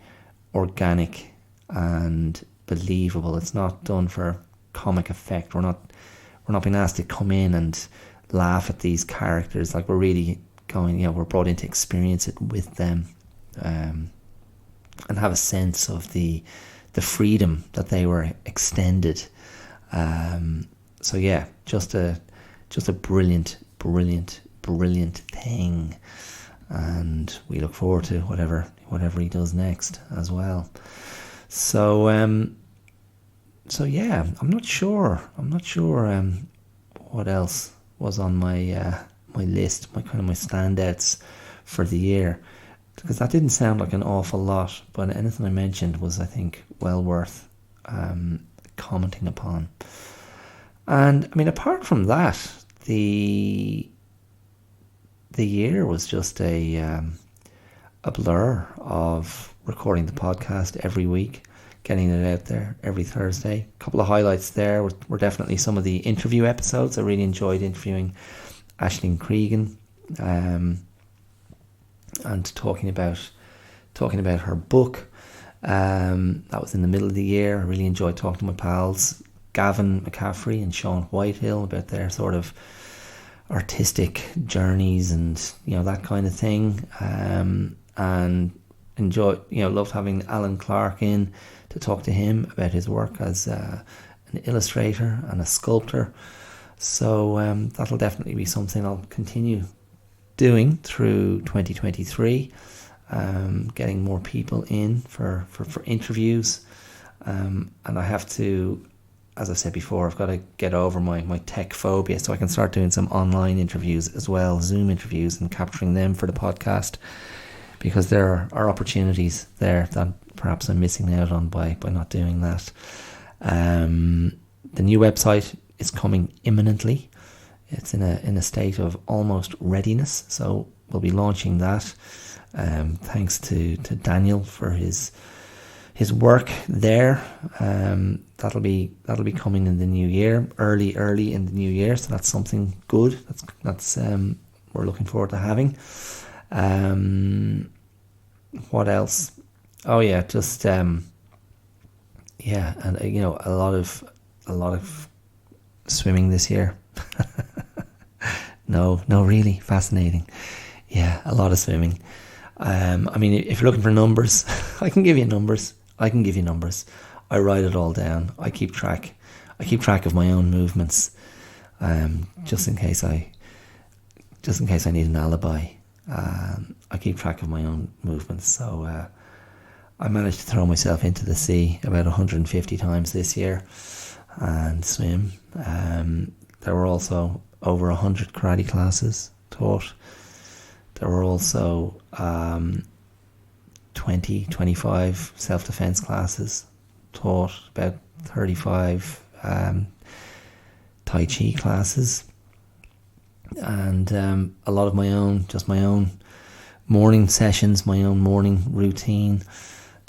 organic and believable. It's not done for comic effect. We're not being asked to come in and laugh at these characters. Like, we're really we're brought in to experience it with them, and have a sense of the freedom that they were extended. Just a brilliant thing, and we look forward to whatever he does next as well. So I'm not sure what else was on my my list, my standouts for the year, because that didn't sound like an awful lot, but anything I mentioned was, I think, well worth commenting upon. And I mean, apart from that, the year was just a blur of recording the podcast every week, getting it out there every Thursday. A couple of highlights there were definitely some of the interview episodes. I really enjoyed interviewing Aisling Cregan, and talking about her book. That was in the middle of the year. I really enjoyed talking to my pals Gavin McCaffrey and Sean Whitehill about their sort of artistic journeys and that kind of thing. And loved having Alan Clark in to talk to him about his work as an illustrator and a sculptor. So that'll definitely be something I'll continue doing through 2023, getting more people in for interviews. And I have to, as I said before, I've got to get over my tech phobia so I can start doing some online interviews as well, Zoom interviews, and capturing them for the podcast, because there are opportunities there that perhaps I'm missing out on by not doing that. The new website is coming imminently. It's in a state of almost readiness, so we'll be launching that. Thanks to Daniel for his work there. That'll be coming in the new year, early in the new year. So that's something good. That's we're looking forward to having. What else? Oh yeah, just and a lot of swimming this year. No, really fascinating. Yeah, a lot of swimming. I mean, if you're looking for numbers, I can give you numbers. I write it all down. I keep track of my own movements, just in case I need an alibi. I keep track of my own movements. So I managed to throw myself into the sea about 150 times this year and swim. There were also over 100 karate classes taught. There were also 25 self-defense classes taught, about 35 Tai Chi classes, and a lot of my own morning sessions, my own morning routine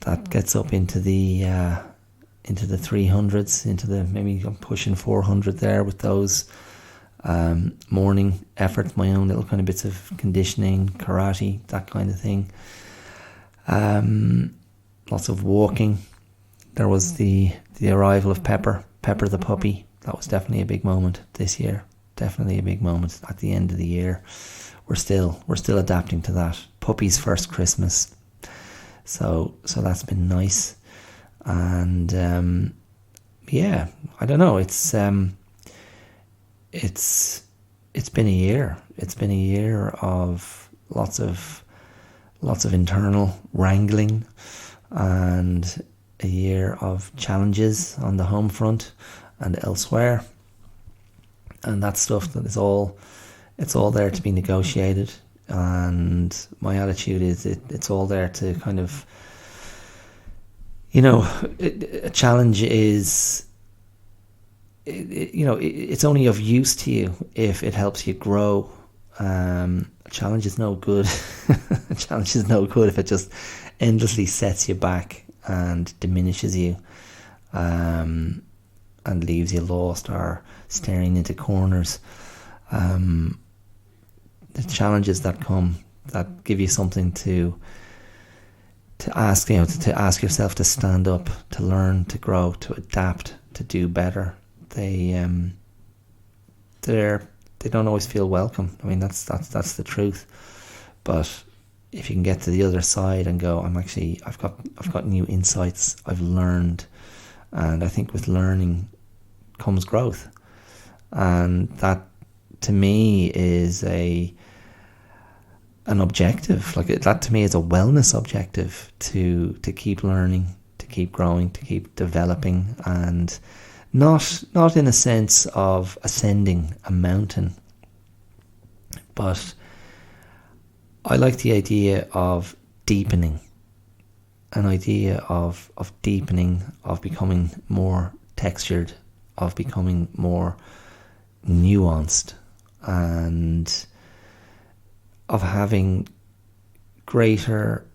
that gets up into the 300s, into the, maybe I'm pushing 400 there with those morning efforts, my own little kind of bits of conditioning, karate, that kind of thing. Lots of walking. There was the arrival of Pepper the puppy. That was definitely a big moment this year. Definitely a big moment at the end of the year. We're still adapting to that. Puppy's first Christmas. So that's been nice. And I don't know. It's it's been a year. It's been a year of lots of internal wrangling, and a year of challenges on the home front and elsewhere. And that stuff that is all, it's all there to be negotiated. And my attitude is it's all there to kind of, a challenge is, it's only of use to you if it helps you grow. A challenge is no good. A challenge is no good if it just endlessly sets you back and diminishes you, and leaves you lost or staring into corners. The challenges that come, that give you something to ask, to ask yourself to stand up, to learn, to grow, to adapt, to do better. They don't always feel welcome. I mean, that's the truth. But if you can get to the other side and go, I've got new insights, I've learned, and I think with learning comes growth, and that to me is an objective. Like, that to me is a wellness objective, to keep learning, to keep growing, to keep developing, and not in a sense of ascending a mountain, but I like the idea of deepening, an idea of deepening, of becoming more textured, of becoming more nuanced, and of having greater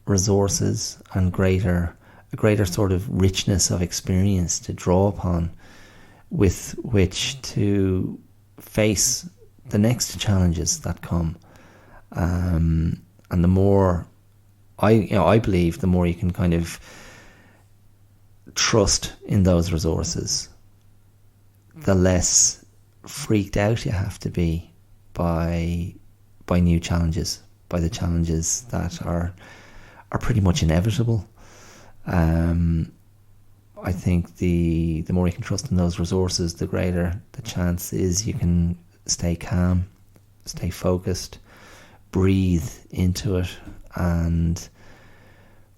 resources and a greater sort of richness of experience to draw upon, with which to face the next challenges that come. And the more I believe, the more you can kind of trust in those resources, the less freaked out you have to be by new challenges, by the challenges that are pretty much inevitable. I think the more you can trust in those resources, the greater the chance is you can stay calm, stay focused, breathe into it, and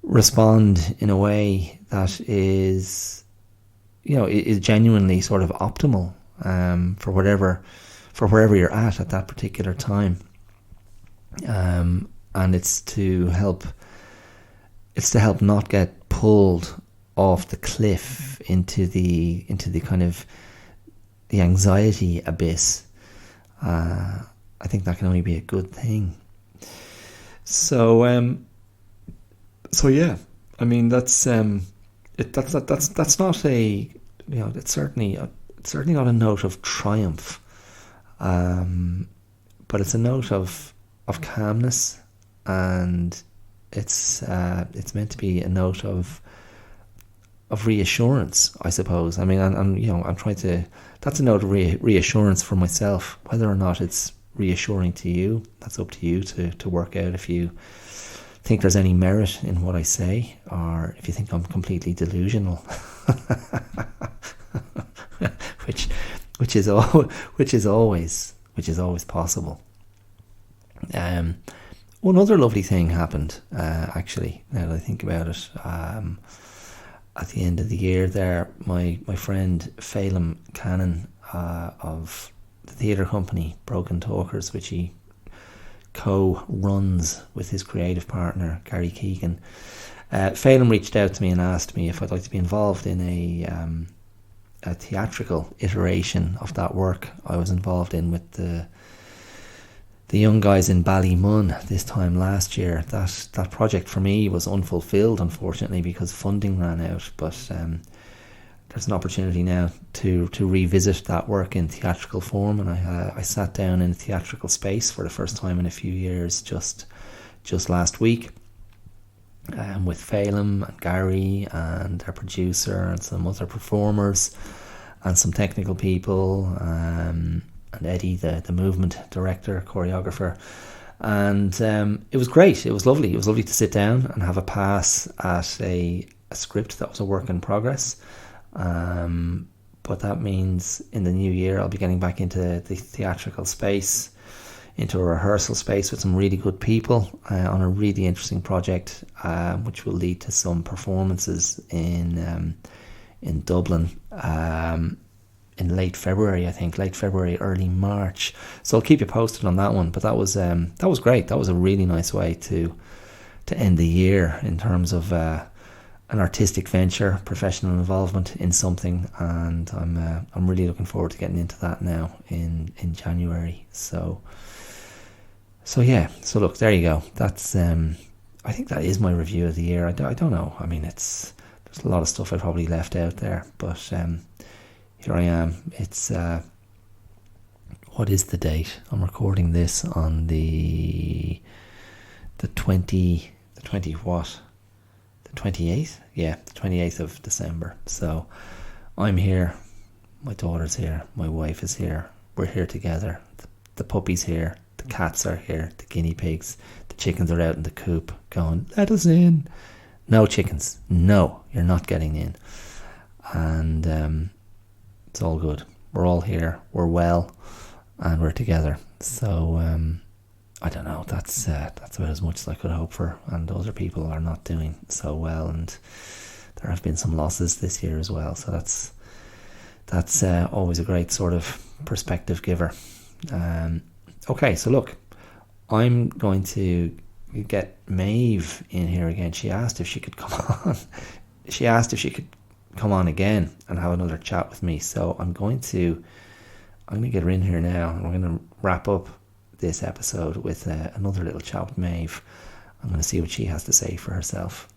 respond in a way that is genuinely sort of optimal, for wherever you're at that particular time. And it's to help not get pulled off the cliff into the kind of the anxiety abyss. I think that can only be a good thing. So yeah, I mean, that's not a, it's certainly not a note of triumph, but it's a note of calmness, and it's meant to be a note of reassurance, I suppose. I mean, I'm trying to. That's a note of reassurance for myself. Whether or not it's reassuring to you, that's up to you to work out. If you think there's any merit in what I say, or if you think I'm completely delusional, which is always possible. One other lovely thing happened, actually, now that I think about it. At the end of the year there, my friend Phelim Cannon, of the theatre company Broken Talkers, which he co-runs with his creative partner Gary Keegan, Phelim reached out to me and asked me if I'd like to be involved in a theatrical iteration of that work I was involved in with the young guys in Ballymun this time last year. That project for me was unfulfilled, unfortunately, because funding ran out, but there's an opportunity now to revisit that work in theatrical form, and I sat down in a theatrical space for the first time in a few years just last week, with Phelim and Gary and our producer and some other performers and some technical people, and Eddie, the movement director, choreographer. And it was great. It was lovely. It was lovely to sit down and have a pass at a script that was a work in progress. But but that means in the new year I'll be getting back into the theatrical space, into a rehearsal space with some really good people on a really interesting project, which will lead to some performances in Dublin in late February, I think, late February, early March. So I'll keep you posted on that one. But that was great. That was a really nice way to end the year in terms of an artistic venture, professional involvement in something, and I'm really looking forward to getting into that now in January. So yeah. So look, there you go. That's I think that is my review of the year. I don't know. I mean, there's a lot of stuff I probably left out there, but here I am. It's what is the date? I'm recording this on the 28th? Yeah, the 28th of December. So I'm here, my daughter's here, my wife is here, we're here together, the puppy's here, the cats are here, the guinea pigs, the chickens are out in the coop going, let us in. No chickens, no, you're not getting in. And it's all good. We're all here, we're well, and we're together. So I don't know, that's about as much as I could hope for, and other people are not doing so well, and there have been some losses this year as well, so that's always a great sort of perspective giver. Okay, so look, I'm going to get Maeve in here again. She asked if she could come on. She asked if she could come on again and have another chat with me, so I'm going to get her in here now, and we're going to wrap up this episode with another little chat with Maeve. I'm going to see what she has to say for herself.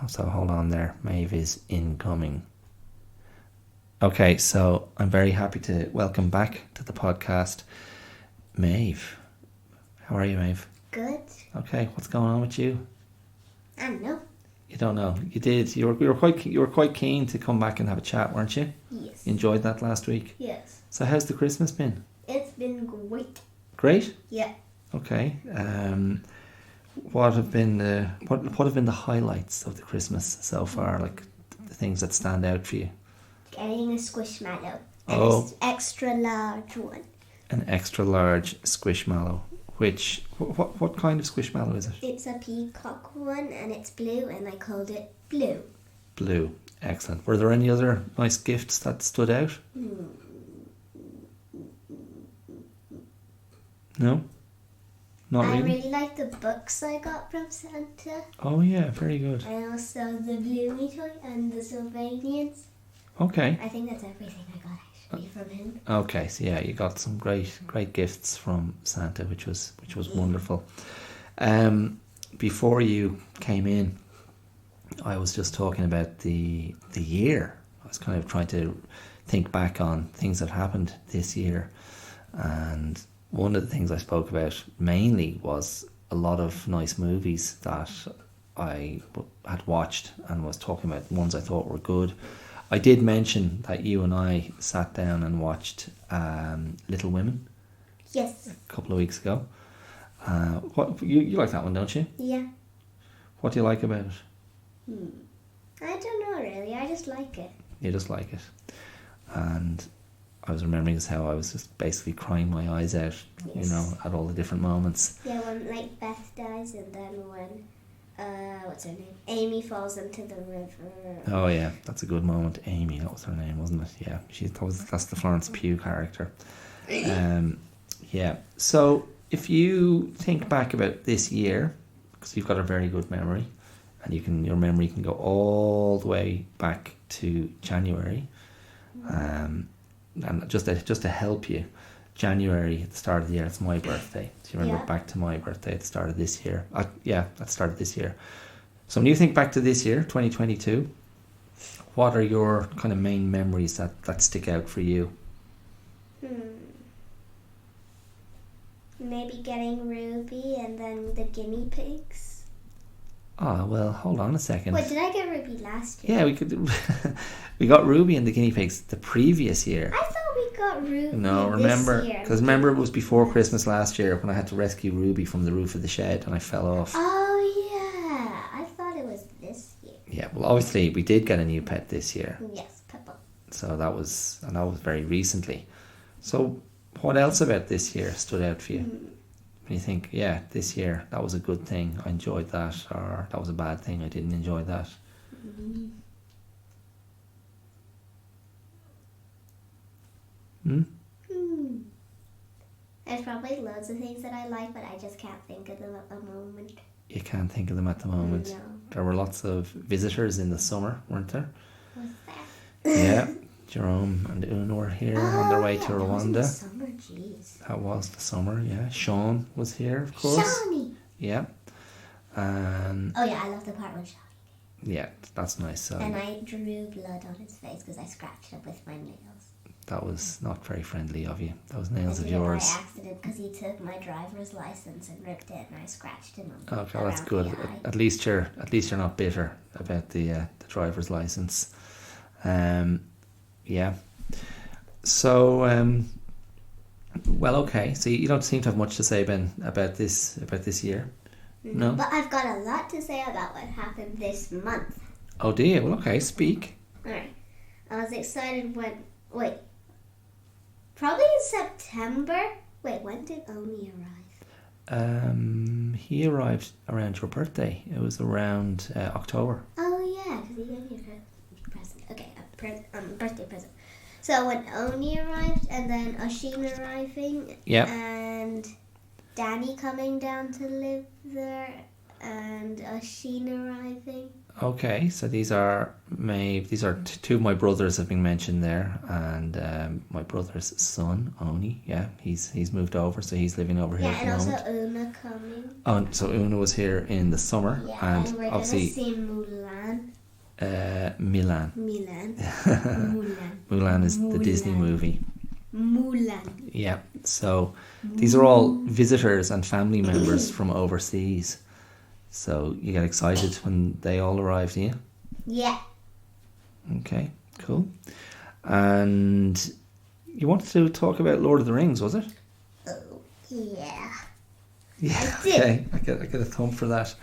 So hold on there. Maeve is incoming. Okay, so I'm very happy to welcome back to the podcast Maeve. How are you, Maeve? Good. Okay, what's going on with you? I don't know. You don't know. You did. You were quite keen to come back and have a chat, weren't you? Yes. You enjoyed that last week. Yes. So how's the Christmas been? It's been great. Great. Yeah. Okay. What have been the highlights of the Christmas so far? Like the things that stand out for you? Getting a squishmallow. Oh. An extra large one. An extra large squishmallow. Which what kind of squishmallow is it? It's a peacock one, and it's blue, and I called it Blue. Blue. Excellent. Were there any other nice gifts that stood out? No? Not I really? really like the books I got from Santa. Oh yeah, very good. And also the Bluey toy and the Sylvanians. Okay. I think that's everything I got actually from him. Okay, so yeah, you got some great gifts from Santa, which was wonderful. Before you came in, I was just talking about the year. I was kind of trying to think back on things that happened this year, and one of the things I spoke about mainly was a lot of nice movies that I had watched, and was talking about ones I thought were good. I did mention that you and I sat down and watched Little Women Yes. a couple of weeks ago. What you like that one, don't you? Yeah. What do you like about it? I don't know really. I just like it. You just like it. And I was remembering how I was just basically crying my eyes out, Yes. at all the different moments. Yeah, when like Beth dies, and then when what's her name? Amy falls into the river. Oh yeah, that's a good moment. Amy, that was her name, wasn't it? Yeah, that's the Florence Pugh character. Yeah. So if you think back about this year, because you've got a very good memory, and your memory can go all the way back to January, and just to help you, January at the start of the year, it's my birthday. So you remember back to my birthday at the start of this year. That started this year. So when you think back to this year, 2022, what are your kind of main memories that stick out for you? Maybe getting Ruby and then the guinea pigs. Ah, well, hold on a second. Wait, did I get Ruby last year? Yeah, we got Ruby and the guinea pigs the previous year. I thought we got Ruby No, remember, because remember it was before Christmas last year when I had to rescue Ruby from the roof of the shed and I fell off. Oh yeah, I thought it was this year. Yeah, well, obviously we did get a new pet this year. Yes, Peppa. So that was very recently. So what else about this year stood out for you? When you think, yeah, this year that was a good thing, I enjoyed that, or that was a bad thing, I didn't enjoy that. There's probably loads of things that I like, but I just can't think of them at the moment. You can't think of them at the moment. No. There were lots of visitors in the summer, weren't there? What's that? Yeah, Jerome and Una were here on their way to That was in the Rwanda. summer, jeez. That was the summer, yeah. Sean was here, of course. Shawnee! Yeah. And Oh yeah, I love the part when Shawnee. yeah, that's nice. So And I drew blood on his face because I scratched it with my nails. that was not very friendly of you. Those I nails of did it by yours. accident because he took my driver's license and ripped it, and I scratched him on Okay, that's around good. the eye. At least you're not bitter about the driver's license. Yeah. So well, okay. So you don't seem to have much to say, Ben, about this year. No. But I've got a lot to say about what happened this month. Oh, do you? Well, okay. Speak. Alright. I was excited probably in September. Wait, when did Oni arrive? He arrived around your birthday. It was around October. Oh yeah, because he gave me a present. Okay, a birthday present. So when Oni arrived, and then Oshin arriving, Yep. and Danny coming down to live there, and Oshin arriving. Okay, so these are Maeve. These are two of my brothers have been mentioned there, and my brother's son Oni. Yeah, he's moved over, so he's living over here Yeah, at and the also moment. Una coming. Oh, and so Una was here in the summer, Yeah, and and we're obviously gonna see Mulan. Milan. Mulan. Mulan is the Mulan. Disney movie. Mulan. Yeah, so these are all visitors and family members from overseas. So you get excited when they all arrive, do you? Yeah. Okay, cool. And you wanted to talk about Lord of the Rings, was it? Oh, yeah. Yeah. I did. Okay, I get a thumb for that.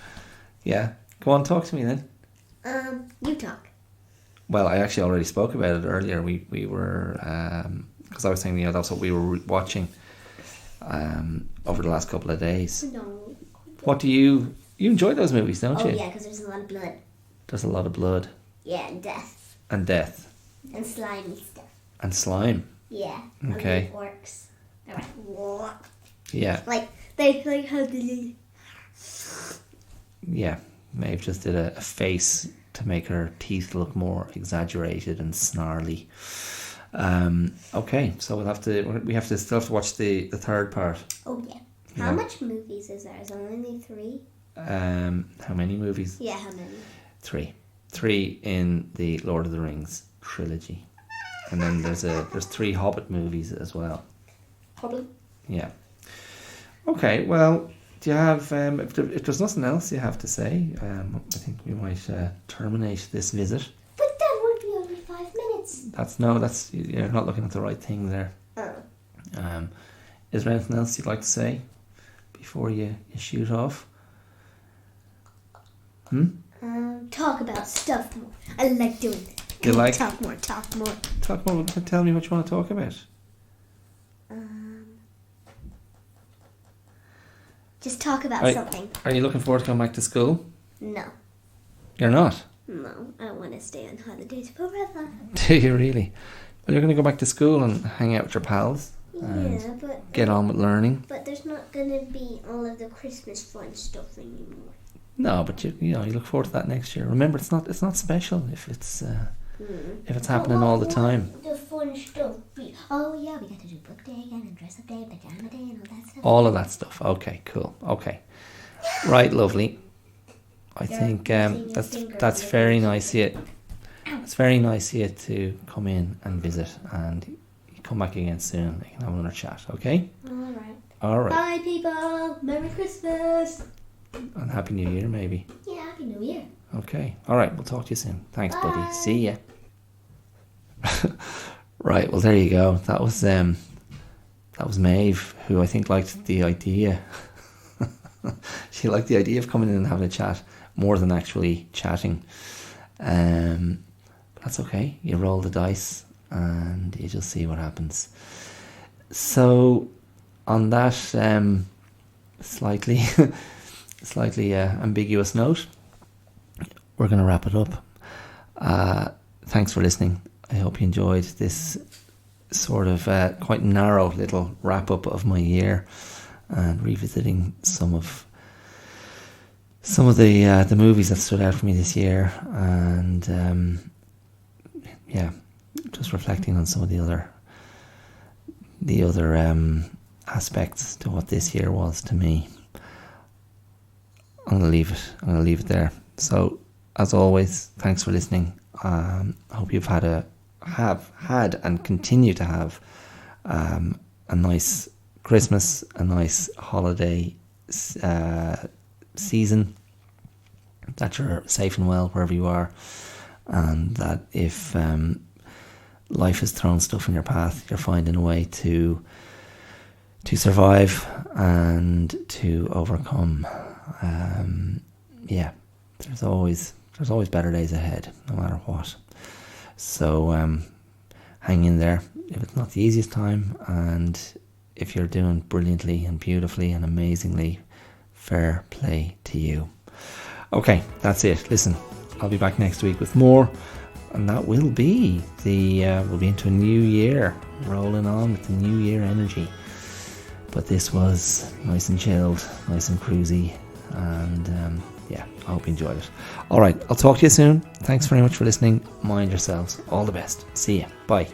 Yeah, go on, talk to me then. You talk. Well, I actually already spoke about it earlier. We were because I was saying, that's what we were watching over the last couple of days. No. What do you enjoy those movies, don't Oh you? yeah, because there's a lot of blood. There's a lot of blood Yeah, and death. and death And slimy stuff. and slime. Yeah. Okay. And the orcs. They're like, what? Yeah, Like, they like how they... yeah. Maeve just did a face to make her teeth look more exaggerated and snarly. Okay, so we have to still have to watch the third part. Oh yeah. Yeah. How much movies is there? Is there only 3? How many movies? Yeah, how many? 3. 3 in the Lord of the Rings trilogy, and then there's 3 Hobbit movies as well. Probably. Yeah. Okay. Well, do you have if there's nothing else you have to say, I think we might terminate this visit. But that would be only 5 minutes. That's you're not looking at the right thing there. Oh. Is there anything else you'd like to say before you shoot off? Talk about stuff more. I like doing it. You like- Talk more, talk more. Talk more. Tell me what you want to talk about. Just talk about Right. something. Are you looking forward to going back to school? No. You're not. No, I want to stay on holidays forever. Do you really? Well, you're going to go back to school and hang out with your pals. Yeah, but Get on with learning. there's not gonna be all of the Christmas fun stuff anymore. No, but you look forward to that next year. Remember, it's not special if it's happening all the time. The fun stuff be? Oh yeah, we got to do book day again and dress up day, pajama day, and all that stuff. All of that stuff. Okay, cool. Okay, right, lovely. I think that's very nice of you. It's very nice of you to come in and visit, and you come back again soon. We can have another chat. Okay. All right. Bye, people. Merry Christmas. And Happy New Year, maybe. Yeah, Happy New Year. Okay. All right. We'll talk to you soon. Thanks, buddy. Bye. See ya. Right. Well, there you go. That was Maeve, who I think liked the idea. She liked the idea of coming in and having a chat more than actually chatting. But that's okay. You roll the dice and you just see what happens. So, on that slightly ambiguous note, we're going to wrap it up. Thanks for listening. I hope you enjoyed this sort of quite narrow little wrap up of my year, and revisiting some of the movies that stood out for me this year, and just reflecting on some of the other aspects to what this year was to me. I'm gonna leave it there. So, as always, thanks for listening. I hope you've had and continue to have a nice Christmas, a nice holiday season, that you're safe and well wherever you are, and that if life has thrown stuff in your path, you're finding a way to survive and to overcome. There's always better days ahead, no matter what. So hang in there if it's not the easiest time, and if you're doing brilliantly and beautifully and amazingly, fair play to you. Okay, that's it. Listen, I'll be back next week with more, and that will be we'll be into a new year, rolling on with the new year energy. But this was nice and chilled, nice and cruisy, and I hope you enjoyed it. All right, I'll talk to you soon. Thanks very much for listening. Mind yourselves. All the best. See ya. Bye.